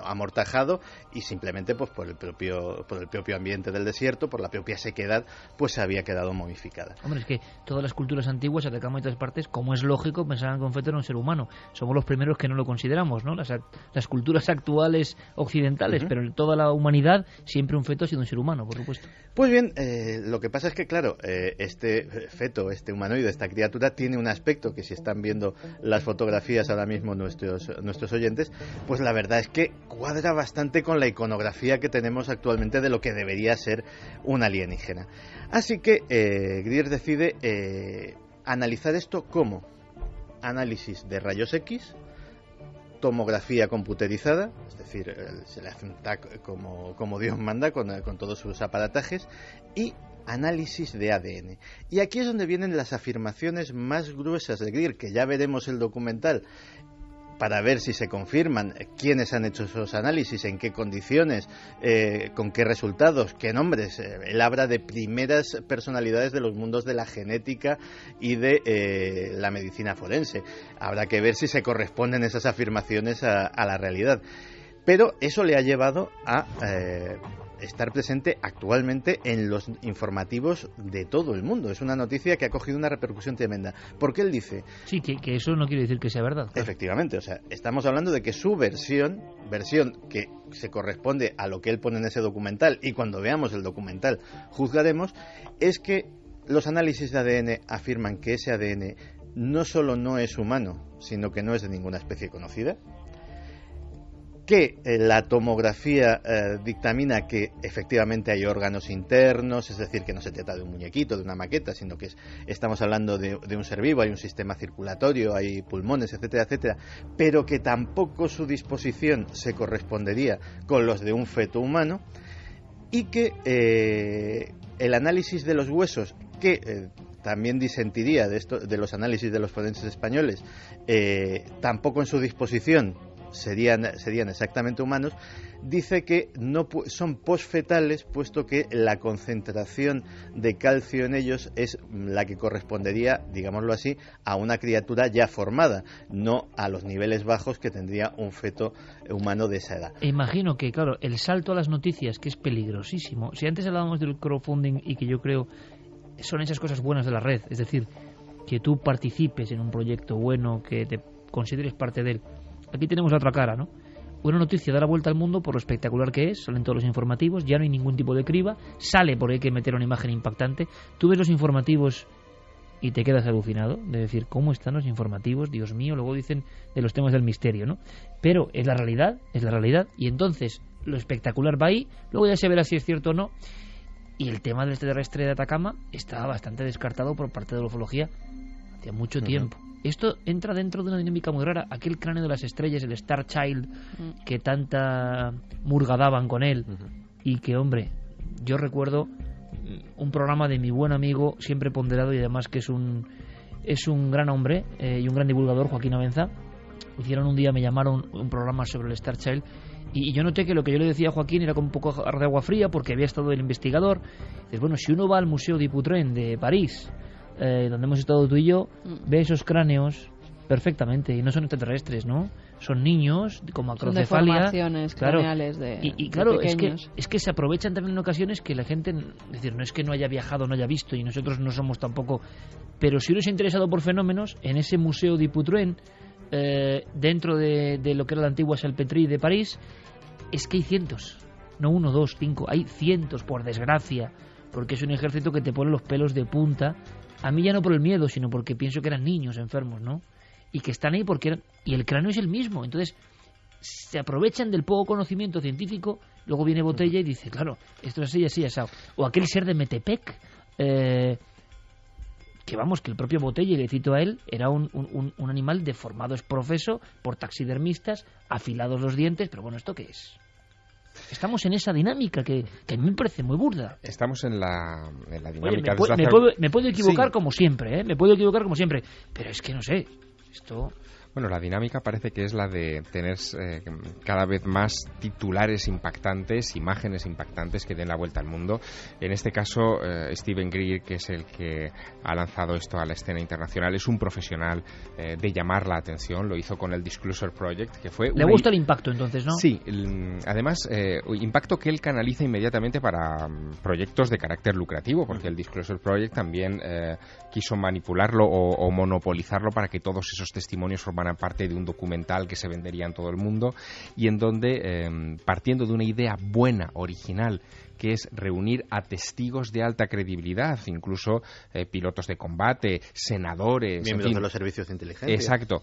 amortajado y simplemente, pues, por el propio ambiente del desierto, por la propia sequedad, pues se había quedado momificada. Hombre, es que todas las culturas antiguas, Atacama y otras partes, como es lógico, pensaban que un feto era un ser humano. Somos los primeros que no lo consideramos, ¿no? Las culturas actuales occidentales, pero en toda la humanidad siempre un feto ha sido un ser humano, por supuesto. Pues bien, lo que pasa es que, claro, este feto, este humanoide, esta criatura tiene un aspecto que si están viendo las fotografías ahora mismo nuestros oyentes, pues la verdad es que cuadra bastante con la iconografía que tenemos actualmente de lo que debería ser un alienígena. Así que Grier decide analizar esto como análisis de rayos X, tomografía computerizada, es decir, se le hace un TAC como Dios manda con todos sus aparatajes, y análisis de ADN. Y aquí es donde vienen las afirmaciones más gruesas de Grier, que ya veremos el documental para ver si se confirman quiénes han hecho esos análisis, en qué condiciones, con qué resultados, qué nombres. Él habla de primeras personalidades de los mundos de la genética y de la medicina forense. Habrá que ver si se corresponden esas afirmaciones a la realidad. Pero eso le ha llevado a estar presente actualmente en los informativos de todo el mundo. Es una noticia que ha cogido una repercusión tremenda. Porque él dice... Sí, que eso no quiere decir que sea verdad. Claro. Efectivamente, o sea, estamos hablando de que su versión que se corresponde a lo que él pone en ese documental, y cuando veamos el documental juzgaremos, es que los análisis de ADN afirman que ese ADN no solo no es humano, sino que no es de ninguna especie conocida, que la tomografía dictamina que efectivamente hay órganos internos, es decir, que no se trata de un muñequito, de una maqueta, sino que estamos hablando de un ser vivo, hay un sistema circulatorio, hay pulmones, etcétera, etcétera, pero que tampoco su disposición se correspondería con los de un feto humano, y que el análisis de los huesos, que también disentiría de los análisis de los forenses españoles, tampoco en su disposición serían exactamente humanos, dice que no son posfetales, puesto que la concentración de calcio en ellos es la que correspondería, digámoslo así, a una criatura ya formada, no a los niveles bajos que tendría un feto humano de esa edad. Imagino que, claro, el salto a las noticias, que es peligrosísimo. Si antes hablábamos del crowdfunding y que yo creo son esas cosas buenas de la red, es decir, que tú participes en un proyecto bueno, que te consideres parte de él. Aquí tenemos la otra cara, ¿no? Una noticia da la vuelta al mundo por lo espectacular que es, salen todos los informativos, ya no hay ningún tipo de criba, sale porque hay que meter una imagen impactante. Tú ves los informativos y te quedas alucinado de decir, ¿cómo están los informativos? Dios mío, luego dicen de los temas del misterio, ¿no? Pero es la realidad, y entonces lo espectacular va ahí, luego ya se verá si es cierto o no. Y el tema del extraterrestre de Atacama está bastante descartado por parte de la ufología hace mucho tiempo. Esto entra dentro de una dinámica muy rara. Aquel cráneo de las estrellas, el Star Child, que tanta murga daban con él, y que, hombre, yo recuerdo un programa de mi buen amigo, siempre ponderado y además que es un gran hombre y un gran divulgador, Joaquín Abenza. Hicieron un día, me llamaron un programa sobre el Star Child, y yo noté que lo que yo le decía a Joaquín era como un poco de agua fría, porque había estado el investigador. Dices, bueno, si uno va al Museo Dupuytren de París, donde hemos estado tú y yo, ve esos cráneos perfectamente, y no son extraterrestres, ¿no? Son niños con macrocefalia, son deformaciones craneales y claro, de es que se aprovechan también en ocasiones que la gente, es decir, no es que no haya viajado, no haya visto, y nosotros no somos tampoco, pero si uno se ha interesado por fenómenos, en ese Museo Dupuytren, dentro de lo que era la antigua Salpêtrière de París, es que hay cientos. no 1, 2, 5, hay cientos, por desgracia, porque es un ejército que te pone los pelos de punta. A mí ya no por el miedo, sino porque pienso que eran niños enfermos, ¿no? Y que están ahí porque eran... Y el cráneo es el mismo, entonces se aprovechan del poco conocimiento científico. Luego viene Botella y dice, claro, esto es así, asado. O aquel ser de Metepec, que vamos, que el propio Botella, le cito a él, era un animal deformado, es profeso por taxidermistas, afilados los dientes, pero bueno, ¿esto qué es? Estamos en esa dinámica que a mí me parece muy burda. Estamos en la dinámica. Oye, me puedo equivocar, sí, como siempre, me puedo equivocar como siempre, pero es que no sé, esto... Bueno, la dinámica parece que es la de tener cada vez más titulares impactantes, imágenes impactantes que den la vuelta al mundo. En este caso, Steven Greer, que es el que ha lanzado esto a la escena internacional, es un profesional de llamar la atención. Lo hizo con el Disclosure Project, que fue... ¿Le gusta el impacto, entonces, no? Sí. Además, impacto que él canaliza inmediatamente para proyectos de carácter lucrativo, porque el Disclosure Project también quiso manipularlo o monopolizarlo para que todos esos testimonios formaran parte de un documental que se vendería en todo el mundo, y en donde, partiendo de una idea buena, original, que es reunir a testigos de alta credibilidad, incluso pilotos de combate, senadores... Miembros de los servicios de inteligencia. Exacto,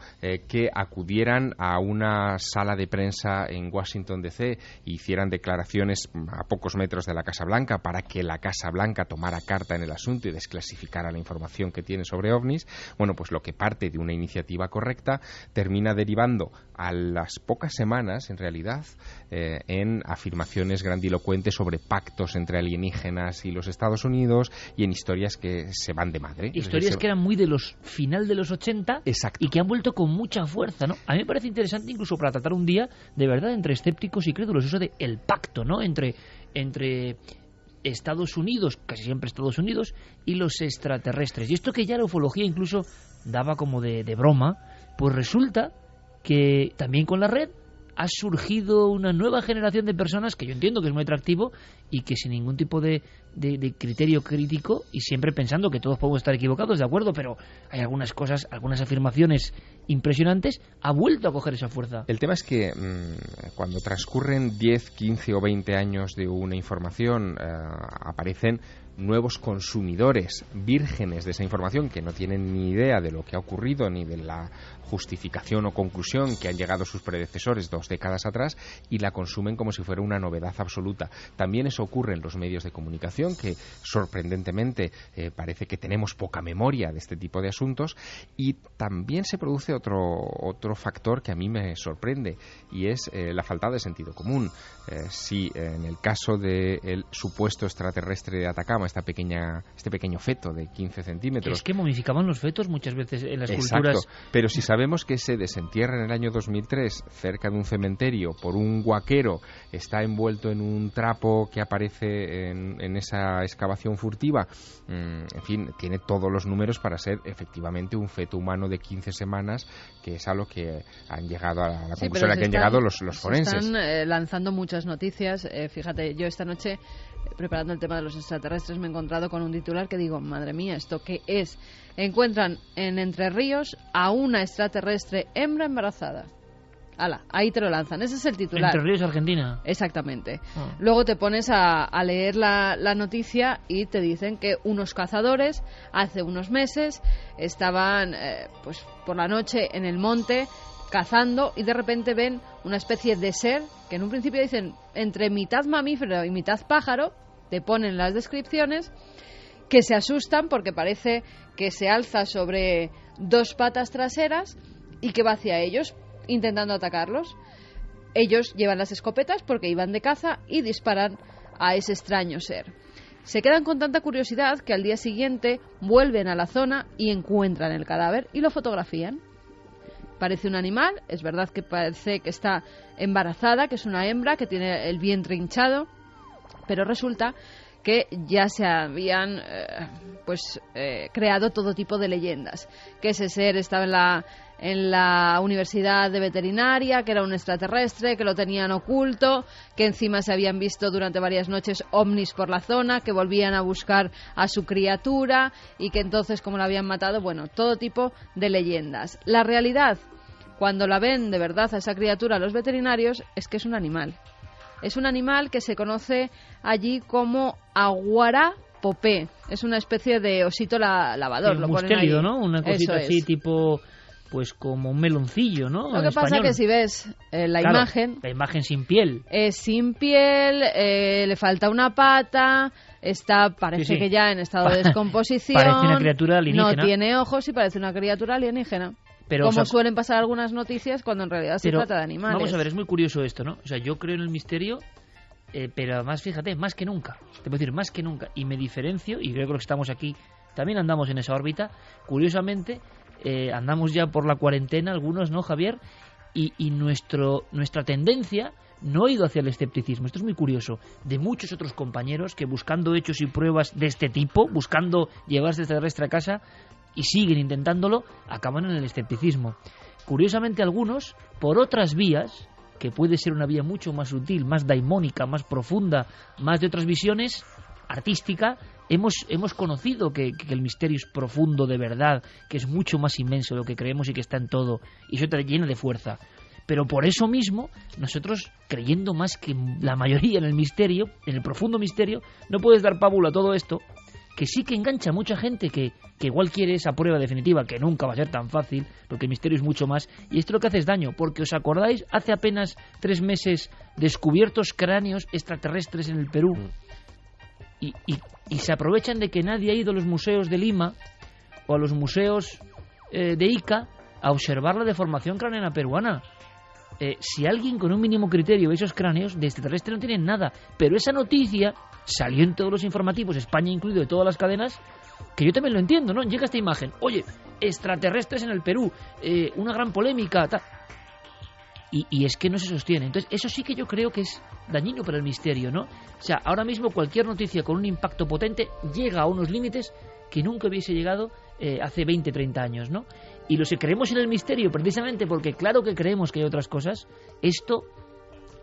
que acudieran a una sala de prensa en Washington D.C. e hicieran declaraciones a pocos metros de la Casa Blanca para que la Casa Blanca tomara carta en el asunto y desclasificara la información que tiene sobre ovnis. Bueno, pues lo que parte de una iniciativa correcta termina derivando a las pocas semanas, en realidad, en afirmaciones grandilocuentes sobre pactos entre alienígenas y los Estados Unidos, y en historias que se van de madre. Historias que eran muy de los final de los 80. Exacto. Y que han vuelto con mucha fuerza, ¿no? A mí me parece interesante incluso para tratar un día, de verdad, entre escépticos y crédulos, eso de el pacto, ¿no? Entre Estados Unidos, casi siempre Estados Unidos, y los extraterrestres. Y esto que ya la ufología incluso daba como de broma, pues resulta que también con la red ha surgido una nueva generación de personas que yo entiendo que es muy atractivo y que sin ningún tipo de criterio crítico, y siempre pensando que todos podemos estar equivocados, de acuerdo, pero hay algunas cosas, algunas afirmaciones impresionantes, ha vuelto a coger esa fuerza. El tema es que cuando transcurren 10, 15 o 20 años de una información, aparecen nuevos consumidores vírgenes de esa información que no tienen ni idea de lo que ha ocurrido ni de la justificación o conclusión que han llegado sus predecesores 2 décadas atrás, y la consumen como si fuera una novedad absoluta. También eso ocurre en los medios de comunicación, que sorprendentemente parece que tenemos poca memoria de este tipo de asuntos, y también se produce otro factor que a mí me sorprende, y es la falta de sentido común. Si en el caso del supuesto extraterrestre de Atacama, este pequeño feto de 15 centímetros... Es que momificaban los fetos muchas veces en las Exacto, culturas. pero si sabemos que se desentierra en el año 2003 cerca de un cementerio por un huaquero, está envuelto en un trapo que aparece en esa excavación furtiva, en fin, tiene todos los números para ser efectivamente un feto humano de 15 semanas, que es a lo que han llegado, a la conclusión a la que han llegado los forenses. Están lanzando muchas noticias. Fíjate, yo esta noche, preparando el tema de los extraterrestres, me he encontrado con un titular que digo, madre mía, ¿esto qué es? Encuentran en Entre Ríos a una extraterrestre hembra embarazada. Ala, ahí te lo lanzan, ese es el titular. Entre Ríos, Argentina. Exactamente. Luego te pones a leer la noticia y te dicen que unos cazadores hace unos meses estaban pues por la noche en el monte cazando, y de repente ven una especie de ser que en un principio dicen entre mitad mamífero y mitad pájaro, te ponen las descripciones, que se asustan porque parece que se alza sobre 2 patas traseras y que va hacia ellos intentando atacarlos. Ellos llevan las escopetas porque iban de caza y disparan a ese extraño ser. Se quedan con tanta curiosidad que al día siguiente vuelven a la zona y encuentran el cadáver y lo fotografían. Parece un animal, es verdad que parece que está embarazada, que es una hembra, que tiene el vientre hinchado, pero resulta que ya se habían creado todo tipo de leyendas, que ese ser estaba en la universidad de veterinaria, que era un extraterrestre, que lo tenían oculto, que encima se habían visto durante varias noches ovnis por la zona, que volvían a buscar a su criatura y que entonces, como la habían matado, bueno, todo tipo de leyendas. La realidad, cuando la ven de verdad a esa criatura los veterinarios, es que es un animal. Es un animal que se conoce allí como aguara popé. Es una especie de osito lavador. Un mustélido, ¿no? Una cosita así tipo... Pues como un meloncillo, ¿no? Lo que pasa que si ves la imagen... La imagen sin piel. Es sin piel, le falta una pata, parece que ya en estado de descomposición. Parece una criatura alienígena. No tiene ojos y parece una criatura alienígena. Pero, como suelen pasar algunas noticias cuando en realidad se trata de animales. Vamos a ver, es muy curioso esto, ¿no? O sea, yo creo en el misterio, pero además, fíjate, más que nunca. Te puedo decir, más que nunca. Y me diferencio, y creo que estamos aquí, también andamos en esa órbita. Curiosamente... andamos ya por la cuarentena, algunos, ¿no, Javier? Y nuestra tendencia no ha ido hacia el escepticismo. Esto es muy curioso. De muchos otros compañeros que buscando hechos y pruebas de este tipo, buscando llevarse extraterrestre a casa y siguen intentándolo, acaban en el escepticismo. Curiosamente algunos, por otras vías, que puede ser una vía mucho más sutil, más daimónica, más profunda, más de otras visiones, artística, hemos conocido que el misterio es profundo de verdad, que es mucho más inmenso de lo que creemos y que está en todo, y eso te llena de fuerza. Pero por eso mismo, nosotros, creyendo más que la mayoría en el misterio, en el profundo misterio, no puedes dar pábulo a todo esto, que sí que engancha a mucha gente que igual quiere esa prueba definitiva, que nunca va a ser tan fácil, porque el misterio es mucho más, y esto es lo que hace es daño, porque os acordáis, hace apenas 3 meses, descubiertos cráneos extraterrestres en el Perú, y se aprovechan de que nadie ha ido a los museos de Lima o a los museos de Ica a observar la deformación craneana peruana. Si alguien con un mínimo criterio ve esos cráneos, de extraterrestre no tienen nada, pero esa noticia salió en todos los informativos, España incluido, de todas las cadenas, que yo también lo entiendo, ¿no? Llega esta imagen, oye, extraterrestres en el Perú, una gran polémica, tal. Y es que no se sostiene. Entonces, eso sí que yo creo que es dañino para el misterio, ¿no? O sea, ahora mismo cualquier noticia con un impacto potente llega a unos límites que nunca hubiese llegado hace 20, 30 años, ¿no? Y los que creemos en el misterio, precisamente porque claro que creemos que hay otras cosas, esto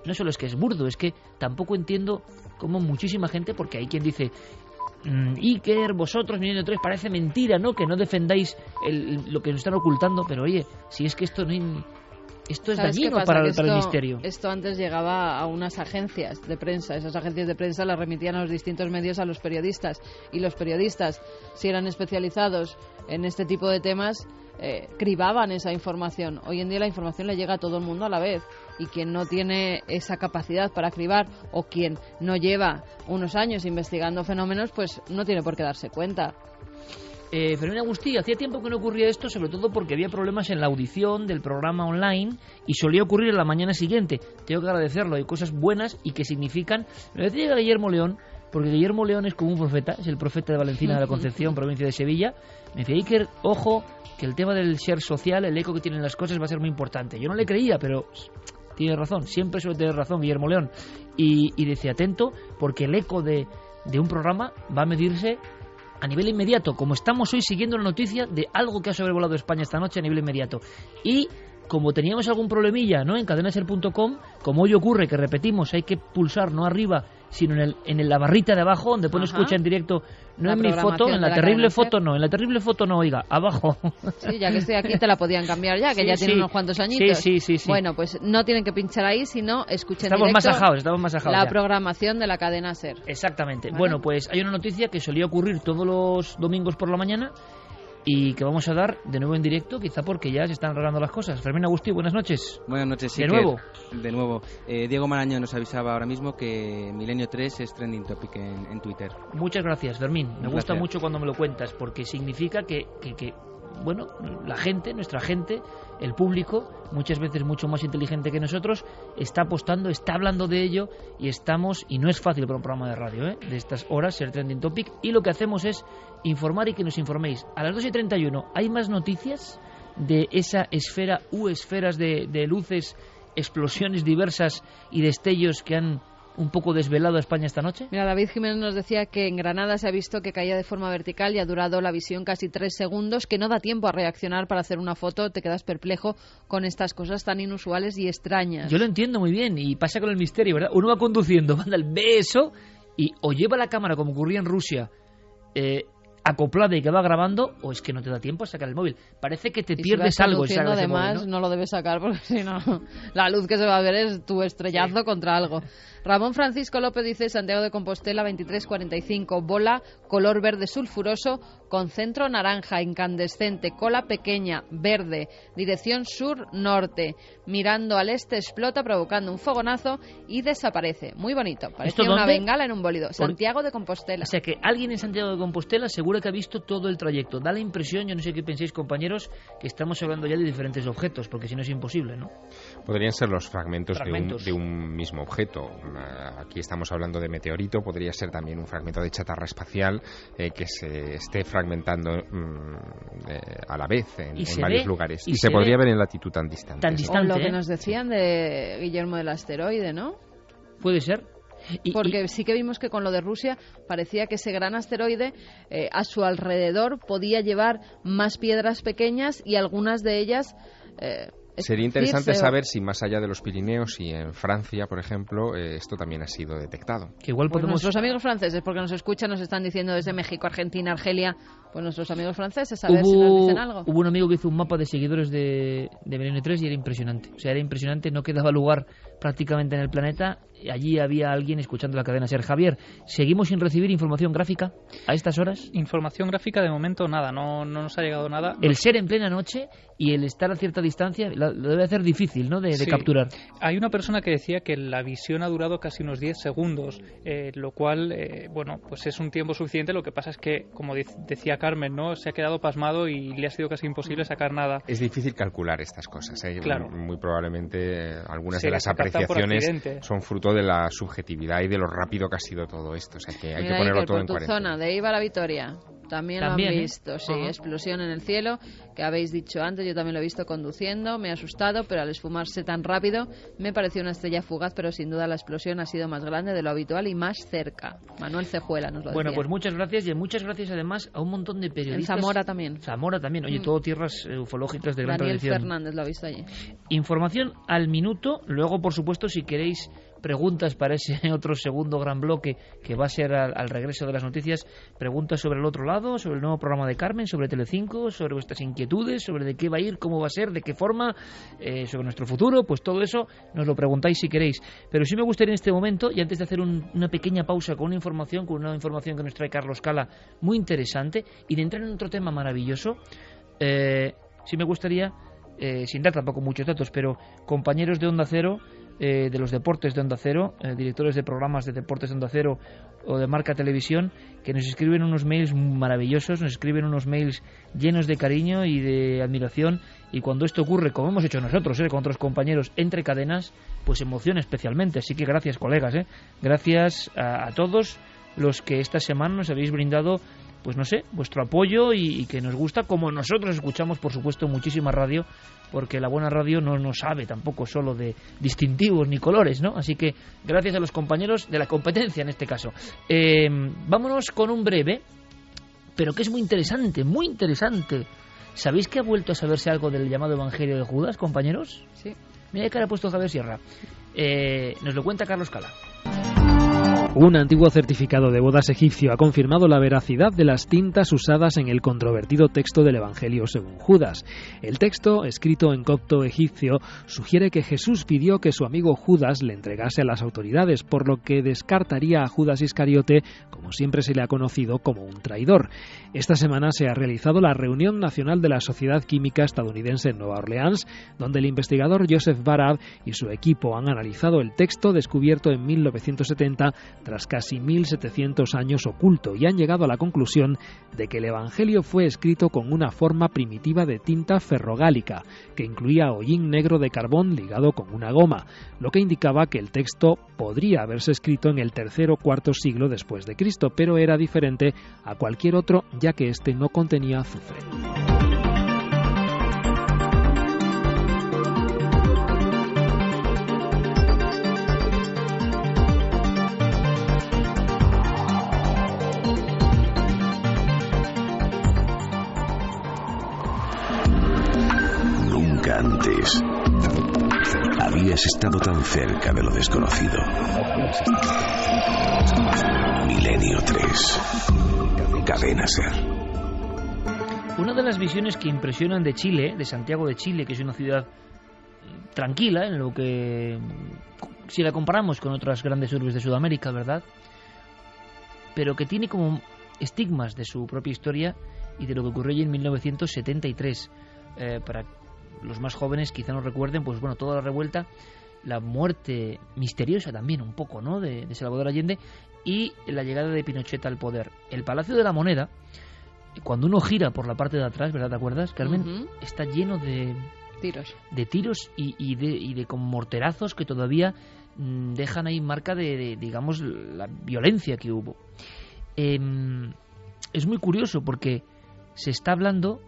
no solo es que es burdo, es que tampoco entiendo cómo muchísima gente, porque hay quien dice... Iker, vosotros, Milenio 3, parece mentira, ¿no? Que no defendáis lo que nos están ocultando, pero oye, si es que esto no... Esto es dañino para el misterio. Esto antes llegaba a unas agencias de prensa. Esas agencias de prensa las remitían a los distintos medios a los periodistas. Y los periodistas, si eran especializados en este tipo de temas, cribaban esa información. Hoy en día la información le llega a todo el mundo a la vez. Y quien no tiene esa capacidad para cribar o quien no lleva unos años investigando fenómenos, pues no tiene por qué darse cuenta. Fermín Agustí, hacía tiempo que no ocurría esto, sobre todo porque había problemas en la audición del programa online y solía ocurrir en la mañana siguiente. Tengo que agradecerlo, hay cosas buenas y que significan... Me decía Guillermo León, porque Guillermo León es como un profeta, es el profeta de Valencina de la Concepción, provincia de Sevilla. Me decía, Iker, ojo, que el tema del share social, el eco que tienen las cosas va a ser muy importante. Yo no le creía, pero tiene razón, siempre suele tener razón Guillermo León. Y decía, atento, porque el eco de un programa va a medirse a nivel inmediato, como estamos hoy siguiendo la noticia de algo que ha sobrevolado España esta noche a nivel inmediato. Y como teníamos algún problemilla, ¿no?, en cadenaser.com, como hoy ocurre, que repetimos, hay que pulsar no arriba, sino en la barrita de abajo, donde pone escucha en directo, no en mi foto, en la terrible foto no, en la terrible foto no, oiga, abajo. Sí, ya que estoy aquí te la podían cambiar ya, que sí, ya tiene unos cuantos añitos. Sí. Bueno, pues no tienen que pinchar ahí, sino escuchen estamos más ajados la ya. Programación de la cadena SER. Exactamente. ¿Vale? Bueno, pues hay una noticia que solía ocurrir todos los domingos por la mañana y que vamos a dar de nuevo en directo, quizá porque ya se están arreglando las cosas. Fermín Agustí, buenas noches. Buenas noches, sí. De nuevo. Diego Marañón nos avisaba ahora mismo que Milenio 3 es trending topic en Twitter. Muchas gracias, Fermín. Me gusta mucho cuando me lo cuentas, porque significa que bueno, la gente, nuestra gente, el público, muchas veces mucho más inteligente que nosotros, está apostando, está hablando de ello y no es fácil para un programa de radio, de estas horas ser trending topic, y lo que hacemos es informar y que nos informéis. A las 2:31 hay más noticias de esa esfera esferas de luces, explosiones diversas y destellos que han un poco desvelado a España esta noche. Mira, David Jiménez nos decía que en Granada se ha visto que caía de forma vertical y ha durado la visión casi 3 segundos, que no da tiempo a reaccionar para hacer una foto. Te quedas perplejo con estas cosas tan inusuales y extrañas. Yo lo entiendo muy bien y pasa con el misterio, ¿verdad? Uno va conduciendo, manda el beso y o lleva la cámara como ocurría en Rusia acoplada y que va grabando, o es que no te da tiempo a sacar el móvil. Parece que te pierdes si vas algo. Además, móvil, ¿no? lo debes sacar porque si no, la luz que se va a ver es tu estrellazo contra algo. Ramón Francisco López dice: Santiago de Compostela 2345, bola color verde sulfuroso con centro naranja incandescente, cola pequeña, verde, dirección sur-norte, mirando al este explota provocando un fogonazo y desaparece. Muy bonito, parece una bengala en un bólido. Santiago de Compostela. O sea que alguien en Santiago de Compostela seguro que ha visto todo el trayecto. Da la impresión, yo no sé qué pensáis, compañeros, que estamos hablando ya de diferentes objetos, porque si no es imposible, ¿no? Podrían ser los fragmentos. De un mismo objeto. Aquí estamos hablando de meteorito, podría ser también un fragmento de chatarra espacial que se esté fragmentando a la vez en varios lugares. Y se podría ver en latitud tan distante. O lo que nos decían de Guillermo del asteroide, ¿no? Puede ser. Porque sí que vimos que con lo de Rusia parecía que ese gran asteroide a su alrededor podía llevar más piedras pequeñas y algunas de ellas... Sería interesante saber si más allá de los Pirineos y en Francia, por ejemplo, esto también ha sido detectado. Que igual podemos... Nuestros amigos franceses, porque nos escuchan, nos están diciendo desde México, Argentina, Argelia, pues nuestros amigos franceses, a ver si nos dicen algo. Hubo un amigo que hizo un mapa de seguidores de Milenio 3 y era impresionante. O sea, era impresionante, no quedaba lugar prácticamente en el planeta. Allí había alguien escuchando la cadena SER. Javier, ¿seguimos sin recibir información gráfica a estas horas? Información gráfica de momento nada, no nos ha llegado nada. El ser en plena noche y el estar a cierta distancia lo debe hacer difícil, ¿no?, de capturar. Hay una persona que decía que la visión ha durado casi unos 10 segundos, lo cual, pues es un tiempo suficiente. Lo que pasa es que, como decía Carmen, ¿no?, se ha quedado pasmado y le ha sido casi imposible sacar nada. Es difícil calcular estas cosas, ¿eh? Claro. Muy probablemente algunas de las apreciaciones son fruto de la subjetividad y de lo rápido que ha sido todo esto. O sea que hay que ponerlo todo en cuarentena. Zona de Eibar a Vitoria. También lo han visto, sí, explosión en el cielo, que habéis dicho antes, yo también lo he visto conduciendo, me ha asustado, pero al esfumarse tan rápido me pareció una estrella fugaz, pero sin duda la explosión ha sido más grande de lo habitual y más cerca. Manuel Cejuela nos lo decía. Bueno, pues muchas gracias, y muchas gracias además a un montón de periodistas. En Zamora también. Zamora también, oye, todo tierras ufológicas de gran tradición. Daniel Fernández lo ha visto allí. Información al minuto, luego por supuesto si queréis preguntas para ese otro segundo gran bloque que va a ser al regreso de las noticias, preguntas sobre el otro lado, sobre el nuevo programa de Carmen, sobre Telecinco, sobre vuestras inquietudes, sobre de qué va a ir, cómo va a ser, de qué forma, sobre nuestro futuro, pues todo eso nos lo preguntáis si queréis. Pero sí me gustaría en este momento, y antes de hacer una pequeña pausa con una información que nos trae Carlos Cala muy interesante, y de entrar en otro tema maravilloso, sí me gustaría, sin dar tampoco muchos datos, pero compañeros de Onda Cero, de los deportes de Onda Cero, directores de programas de deportes de Onda Cero o de Marca Televisión, que nos escriben unos mails maravillosos, nos escriben unos mails llenos de cariño y de admiración, y cuando esto ocurre, como hemos hecho nosotros, con otros compañeros entre cadenas, pues emociona especialmente. Así que gracias, colegas, gracias a todos los que esta semana nos habéis brindado, pues no sé, vuestro apoyo y que nos gusta, como nosotros escuchamos, por supuesto, muchísima radio, porque la buena radio no sabe tampoco solo de distintivos ni colores, ¿no? Así que gracias a los compañeros de la competencia en este caso. Vámonos con un breve, pero que es muy interesante, muy interesante. ¿Sabéis que ha vuelto a saberse algo del llamado Evangelio de Judas, compañeros? Sí. Mira qué cara ha puesto Javier Sierra. Nos lo cuenta Carlos Cala. Un antiguo certificado de bodas egipcio ha confirmado la veracidad de las tintas usadas en el controvertido texto del Evangelio según Judas. El texto, escrito en copto egipcio, sugiere que Jesús pidió que su amigo Judas le entregase a las autoridades, por lo que descartaría a Judas Iscariote, como siempre se le ha conocido, como un traidor. Esta semana se ha realizado la reunión nacional de la Sociedad Química Estadounidense en Nueva Orleans, donde el investigador Joseph Barab y su equipo han analizado el texto descubierto en 1970 tras casi 1700 años oculto, y han llegado a la conclusión de que el Evangelio fue escrito con una forma primitiva de tinta ferrogálica, que incluía hollín negro de carbón ligado con una goma, lo que indicaba que el texto podría haberse escrito en el tercer o cuarto siglo después de Cristo, pero era diferente a cualquier otro, ya que este no contenía azufre. Antes habías estado tan cerca de lo desconocido. Milenio 3. Cadena SER. Una de las visiones que impresionan de Chile, de Santiago de Chile, que es una ciudad tranquila, en lo que, si la comparamos con otras grandes urbes de Sudamérica, ¿verdad?, pero que tiene como estigmas de su propia historia y de lo que ocurrió allí en 1973. Para los más jóvenes quizá no recuerden, pues bueno, toda la revuelta, la muerte misteriosa también un poco, ¿no?, de Salvador Allende, y la llegada de Pinochet al poder. El Palacio de la Moneda, cuando uno gira por la parte de atrás, ¿verdad?, ¿te acuerdas, Carmen? Está lleno de tiros y de con morterazos que todavía dejan ahí marca de digamos, la violencia que hubo. Es muy curioso porque se está hablando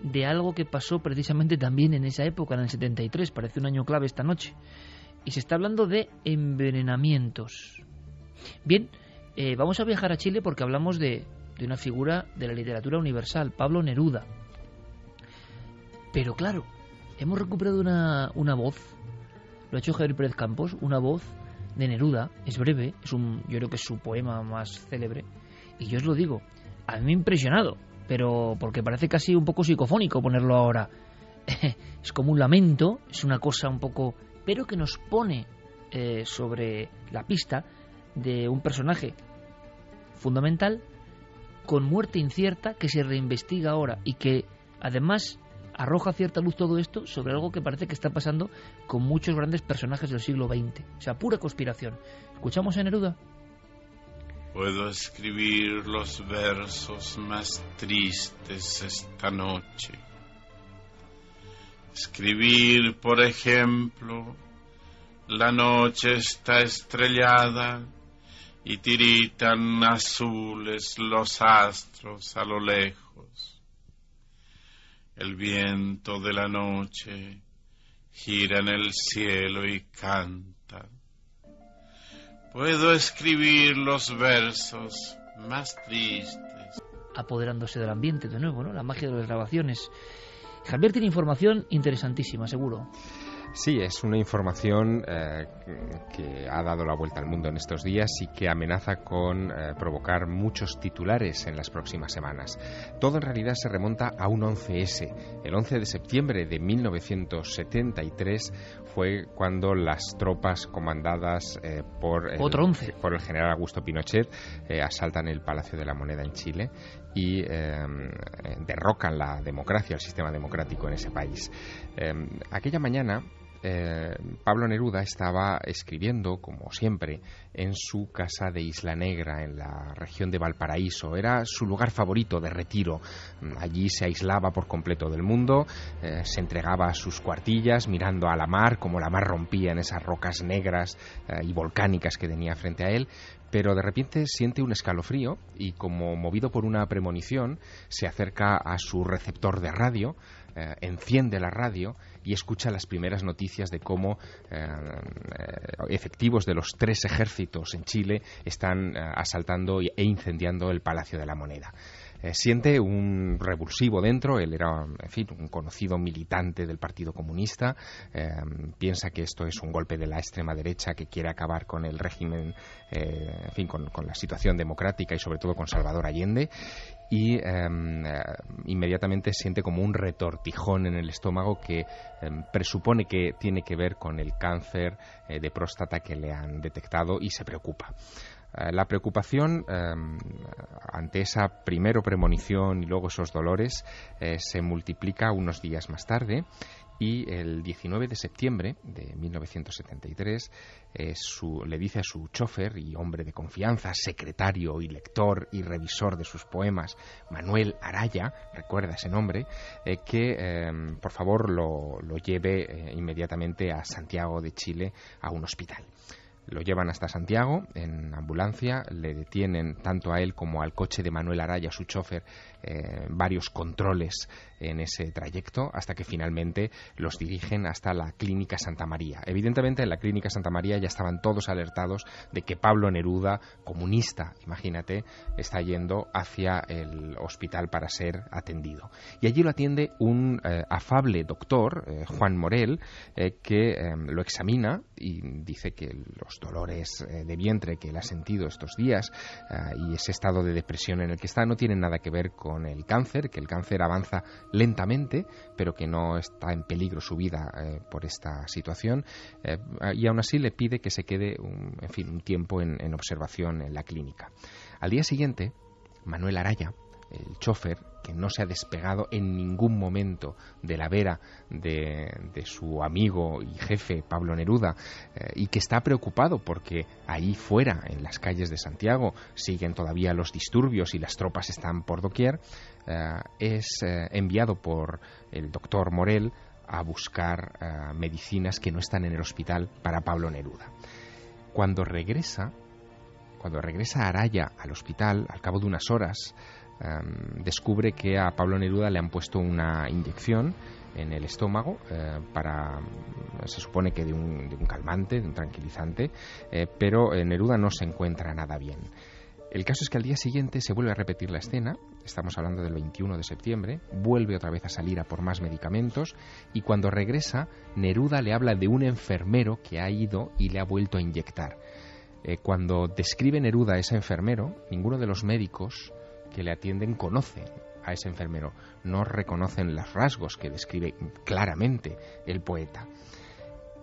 de algo que pasó precisamente también en esa época, en el 73, parece un año clave esta noche, y se está hablando de envenenamientos. Bien, vamos a viajar a Chile porque hablamos de una figura de la literatura universal, Pablo Neruda. Pero claro, hemos recuperado una voz, lo ha hecho Javier Pérez Campos, una voz de Neruda, es breve, yo creo que es su poema más célebre, y yo os lo digo, a mí me ha impresionado, pero porque parece casi un poco psicofónico ponerlo ahora. Es como un lamento, es una cosa un poco, pero que nos pone sobre la pista de un personaje fundamental con muerte incierta que se reinvestiga ahora y que además arroja cierta luz todo esto sobre algo que parece que está pasando con muchos grandes personajes del siglo XX. O sea, pura conspiración. ¿Escuchamos a Neruda? Puedo escribir los versos más tristes esta noche. Escribir, por ejemplo, la noche está estrellada y tiritan azules los astros a lo lejos. El viento de la noche gira en el cielo y canta. Puedo escribir los versos más tristes. Apoderándose del ambiente de nuevo, ¿no? La magia de las grabaciones. Javier tiene información interesantísima, seguro. Sí, es una información que ha dado la vuelta al mundo en estos días y que amenaza con provocar muchos titulares en las próximas semanas. Todo en realidad se remonta a un 11S. El 11 de septiembre de 1973 fue cuando las tropas comandadas por el general Augusto Pinochet asaltan el Palacio de la Moneda en Chile y derrocan la democracia, el sistema democrático en ese país. Aquella mañana Pablo Neruda estaba escribiendo, como siempre, en su casa de Isla Negra, en la región de Valparaíso. Era su lugar favorito de retiro. Allí se aislaba por completo del mundo, se entregaba a sus cuartillas, mirando a la mar, como la mar rompía en esas rocas negras y volcánicas que tenía frente a él. Pero de repente siente un escalofrío y, como movido por una premonición, se acerca a su receptor de radio, enciende la radio y escucha las primeras noticias de cómo efectivos de los 3 ejércitos en Chile están asaltando e incendiando el Palacio de la Moneda. Siente un revulsivo dentro. Él era, en fin, un conocido militante del Partido Comunista. Piensa que esto es un golpe de la extrema derecha que quiere acabar con el régimen, en fin, con la situación democrática y sobre todo con Salvador Allende. Y inmediatamente siente como un retortijón en el estómago que presupone que tiene que ver con el cáncer de próstata que le han detectado y se preocupa. La preocupación ante esa primero premonición y luego esos dolores se multiplica unos días más tarde y el 19 de septiembre de 1973 le dice a su chofer y hombre de confianza, secretario y lector y revisor de sus poemas, Manuel Araya, recuerda ese nombre, que por favor lo lleve inmediatamente a Santiago de Chile a un hospital. Lo llevan hasta Santiago en ambulancia, le detienen tanto a él como al coche de Manuel Araya, su chofer, varios controles en ese trayecto, hasta que finalmente los dirigen hasta la Clínica Santa María. Evidentemente en la Clínica Santa María ya estaban todos alertados de que Pablo Neruda, comunista, imagínate, está yendo hacia el hospital para ser atendido. Y allí lo atiende un afable doctor, Juan Morel, que lo examina y dice que los dolores de vientre que él ha sentido estos días y ese estado de depresión en el que está no tienen nada que ver con el cáncer, que el cáncer avanza lentamente, pero que no está en peligro su vida por esta situación, y aún así le pide que se quede un tiempo en observación en la clínica. Al día siguiente, Manuel Araya, el chofer, que no se ha despegado en ningún momento de la vera de su amigo y jefe Pablo Neruda, y que está preocupado porque ahí fuera, en las calles de Santiago, siguen todavía los disturbios y las tropas están por doquier, es enviado por el doctor Morel a buscar medicinas que no están en el hospital para Pablo Neruda. Cuando regresa Araya al hospital, al cabo de unas horas, descubre que a Pablo Neruda le han puesto una inyección en el estómago se supone que de un calmante, de un tranquilizante, pero Neruda no se encuentra nada bien. El caso es que al día siguiente se vuelve a repetir la escena, estamos hablando del 21 de septiembre, vuelve otra vez a salir a por más medicamentos y cuando regresa, Neruda le habla de un enfermero que ha ido y le ha vuelto a inyectar. Cuando describe Neruda a ese enfermero, ninguno de los médicos que le atienden conocen a ese enfermero, no reconocen los rasgos que describe claramente el poeta.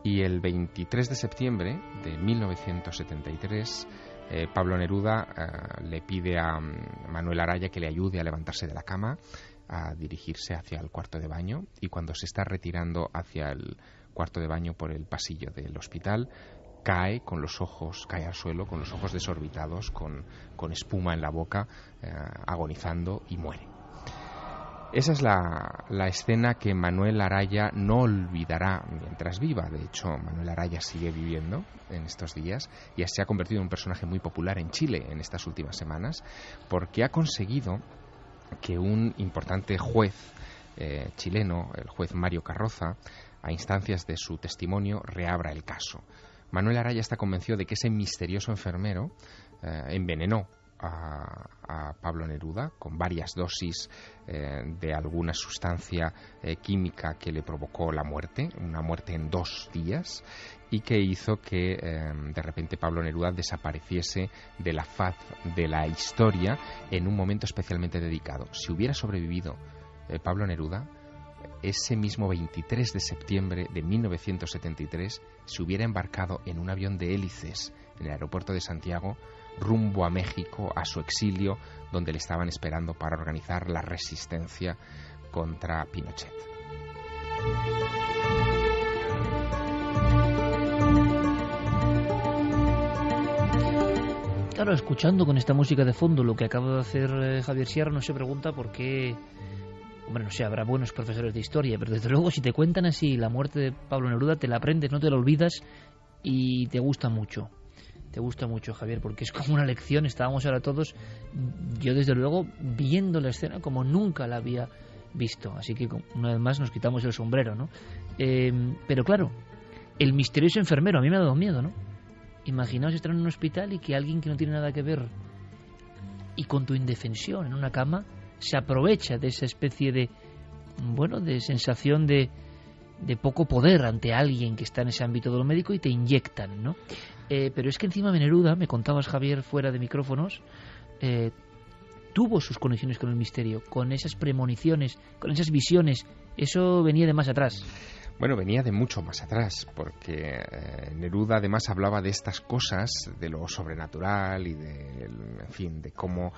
Y el 23 de septiembre de 1973, Pablo Neruda le pide a Manuel Araya que le ayude a levantarse de la cama, a dirigirse hacia el cuarto de baño, y cuando se está retirando hacia el cuarto de baño por el pasillo del hospital, cae al suelo con los ojos desorbitados, con espuma en la boca, agonizando y muere. Esa es la escena que Manuel Araya no olvidará mientras viva. De hecho, Manuel Araya sigue viviendo en estos días y se ha convertido en un personaje muy popular en Chile en estas últimas semanas, porque ha conseguido que un importante juez chileno, el juez Mario Carroza, a instancias de su testimonio, reabra el caso. Manuel Araya está convencido de que ese misterioso enfermero envenenó a Pablo Neruda con varias dosis de alguna sustancia química que le provocó la muerte, una muerte en 2 días, y que hizo que de repente Pablo Neruda desapareciese de la faz de la historia en un momento especialmente dedicado. Si hubiera sobrevivido Pablo Neruda, ese mismo 23 de septiembre de 1973 se hubiera embarcado en un avión de hélices en el aeropuerto de Santiago rumbo a México, a su exilio, donde le estaban esperando para organizar la resistencia contra Pinochet. Claro, escuchando con esta música de fondo lo que acaba de hacer Javier Sierra, no se pregunta por qué. Hombre, no sé, habrá buenos profesores de historia, pero desde luego si te cuentan así la muerte de Pablo Neruda, te la aprendes, no te la olvidas y te gusta mucho. Te gusta mucho, Javier, porque es como una lección. Estábamos ahora todos, yo desde luego, viendo la escena como nunca la había visto. Así que una vez más nos quitamos el sombrero, ¿no? Pero claro, el misterioso enfermero, a mí me ha dado miedo, ¿no? Imaginaos estar en un hospital y que alguien que no tiene nada que ver y con tu indefensión en una cama se aprovecha de esa especie de sensación de poco poder ante alguien que está en ese ámbito de lo médico y te inyectan, ¿no? Pero es que encima Neruda, me contabas, Javier, fuera de micrófonos, tuvo sus conexiones con el misterio, con esas premoniciones, con esas visiones. Eso venía de más atrás. Bueno, venía de mucho más atrás, porque Neruda además hablaba de estas cosas, de lo sobrenatural y de cómo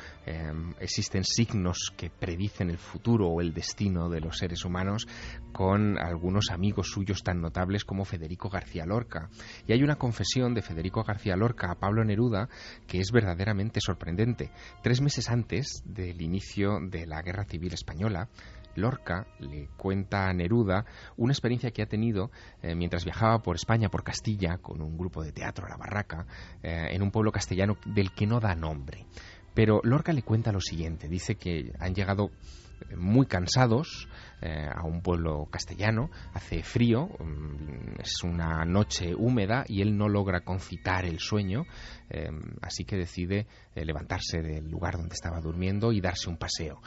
existen signos que predicen el futuro o el destino de los seres humanos, con algunos amigos suyos tan notables como Federico García Lorca. Y hay una confesión de Federico García Lorca a Pablo Neruda que es verdaderamente sorprendente. 3 meses antes del inicio de la Guerra Civil Española, Lorca le cuenta a Neruda una experiencia que ha tenido mientras viajaba por España, por Castilla, con un grupo de teatro, La Barraca, en un pueblo castellano del que no da nombre. Pero Lorca le cuenta lo siguiente, dice que han llegado muy cansados a un pueblo castellano, hace frío, es una noche húmeda y él no logra concitar el sueño, así que decide levantarse del lugar donde estaba durmiendo y darse un paseo.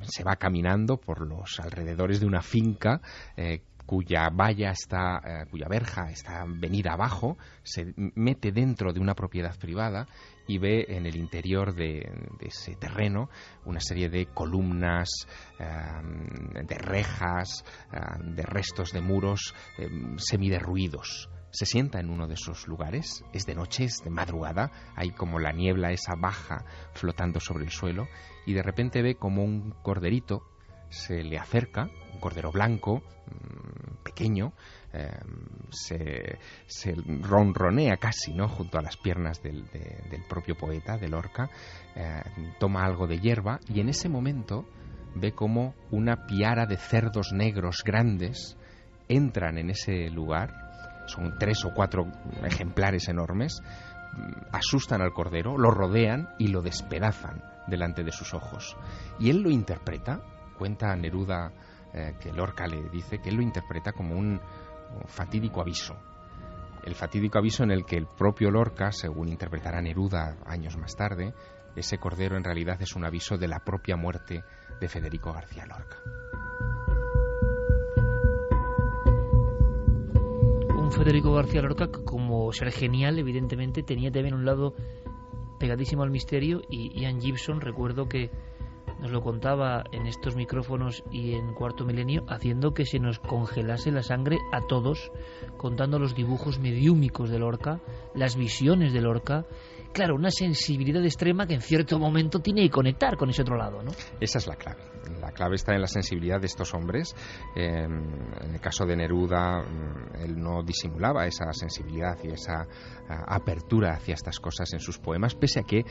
Se va caminando por los alrededores de una finca cuya valla está, cuya verja está venida abajo, se mete dentro de una propiedad privada y ve en el interior de ese terreno una serie de columnas, de rejas, de restos de muros semiderruidos. Se sienta en uno de esos lugares, es de noche, es de madrugada, hay como la niebla esa baja flotando sobre el suelo, y de repente ve como un corderito se le acerca, un cordero blanco, pequeño, se ronronea casi, ¿no?, junto a las piernas del propio poeta, de Lorca, toma algo de hierba, y en ese momento ve como una piara de cerdos negros grandes entran en ese lugar. Son 3 o 4 ejemplares enormes, asustan al cordero, lo rodean y lo despedazan delante de sus ojos. Y él lo interpreta, cuenta Neruda, que Lorca le dice que él lo interpreta como un fatídico aviso. El fatídico aviso en el que el propio Lorca, según interpretará Neruda años más tarde, ese cordero en realidad es un aviso de la propia muerte de Federico García Lorca. Federico García Lorca, como ser genial, evidentemente tenía también un lado pegadísimo al misterio, y Ian Gibson, recuerdo que nos lo contaba en estos micrófonos y en Cuarto Milenio, haciendo que se nos congelase la sangre a todos, contando los dibujos mediúmicos de Lorca, las visiones de Lorca. Claro, una sensibilidad extrema que en cierto momento tiene que conectar con ese otro lado, ¿no? Esa es la clave. La clave está en la sensibilidad de estos hombres. En el caso de Neruda, él no disimulaba esa sensibilidad y esa apertura hacia estas cosas en sus poemas, pese a que,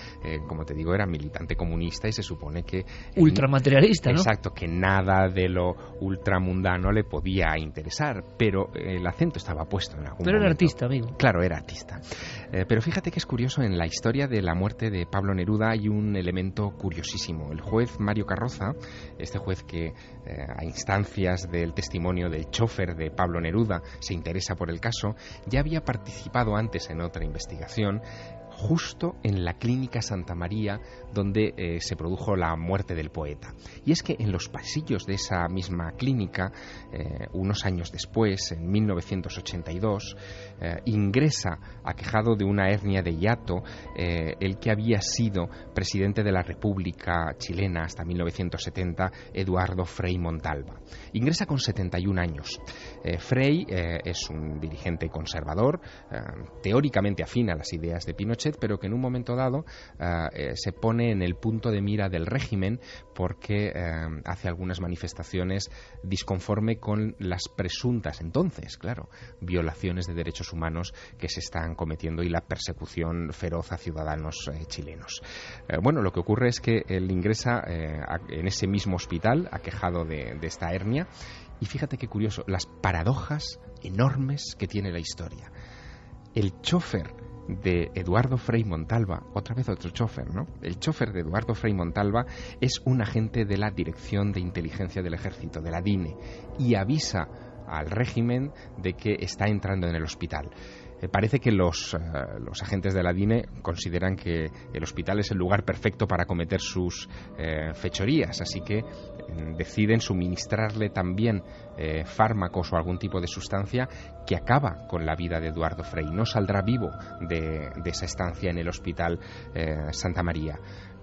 como te digo, era militante comunista y se supone que... ultramaterialista, ¿no? Exacto, que nada de lo ultramundano le podía interesar, pero el acento estaba puesto en algún momento. Pero era artista, amigo. Claro, era artista. Pero fíjate que es curioso, en la historia de la muerte de Pablo Neruda hay un elemento curiosísimo. El juez Mario Carroza, este juez que a instancias del testimonio del chofer de Pablo Neruda se interesa por el caso, ya había participado antes en otra investigación justo en la clínica Santa María donde se produjo la muerte del poeta. Y es que en los pasillos de esa misma clínica, unos años después, en 1982, ingresa, aquejado de una hernia de hiato, el que había sido presidente de la República Chilena hasta 1970, Eduardo Frei Montalva. Ingresa con 71 años. Frei es un dirigente conservador, teóricamente afín a las ideas de Pinochet, pero que en un momento dado se pone en el punto de mira del régimen porque hace algunas manifestaciones disconforme con las presuntas, entonces, claro, violaciones de derechos humanos que se están cometiendo y la persecución feroz a ciudadanos chilenos. Bueno, lo que ocurre es que él ingresa en ese mismo hospital, aquejado de esta hernia, y fíjate qué curioso, las paradojas enormes que tiene la historia. El chofer de Eduardo Frei Montalva, otra vez otro chofer, ¿no? El chofer de Eduardo Frei Montalva es un agente de la Dirección de Inteligencia del Ejército, de la DINE, y avisa al régimen de que está entrando en el hospital. Parece que los agentes de la DINE consideran que el hospital es el lugar perfecto para cometer sus fechorías, así que deciden suministrarle también fármacos o algún tipo de sustancia que acaba con la vida de Eduardo Frei. No saldrá vivo de esa estancia en el hospital Santa María.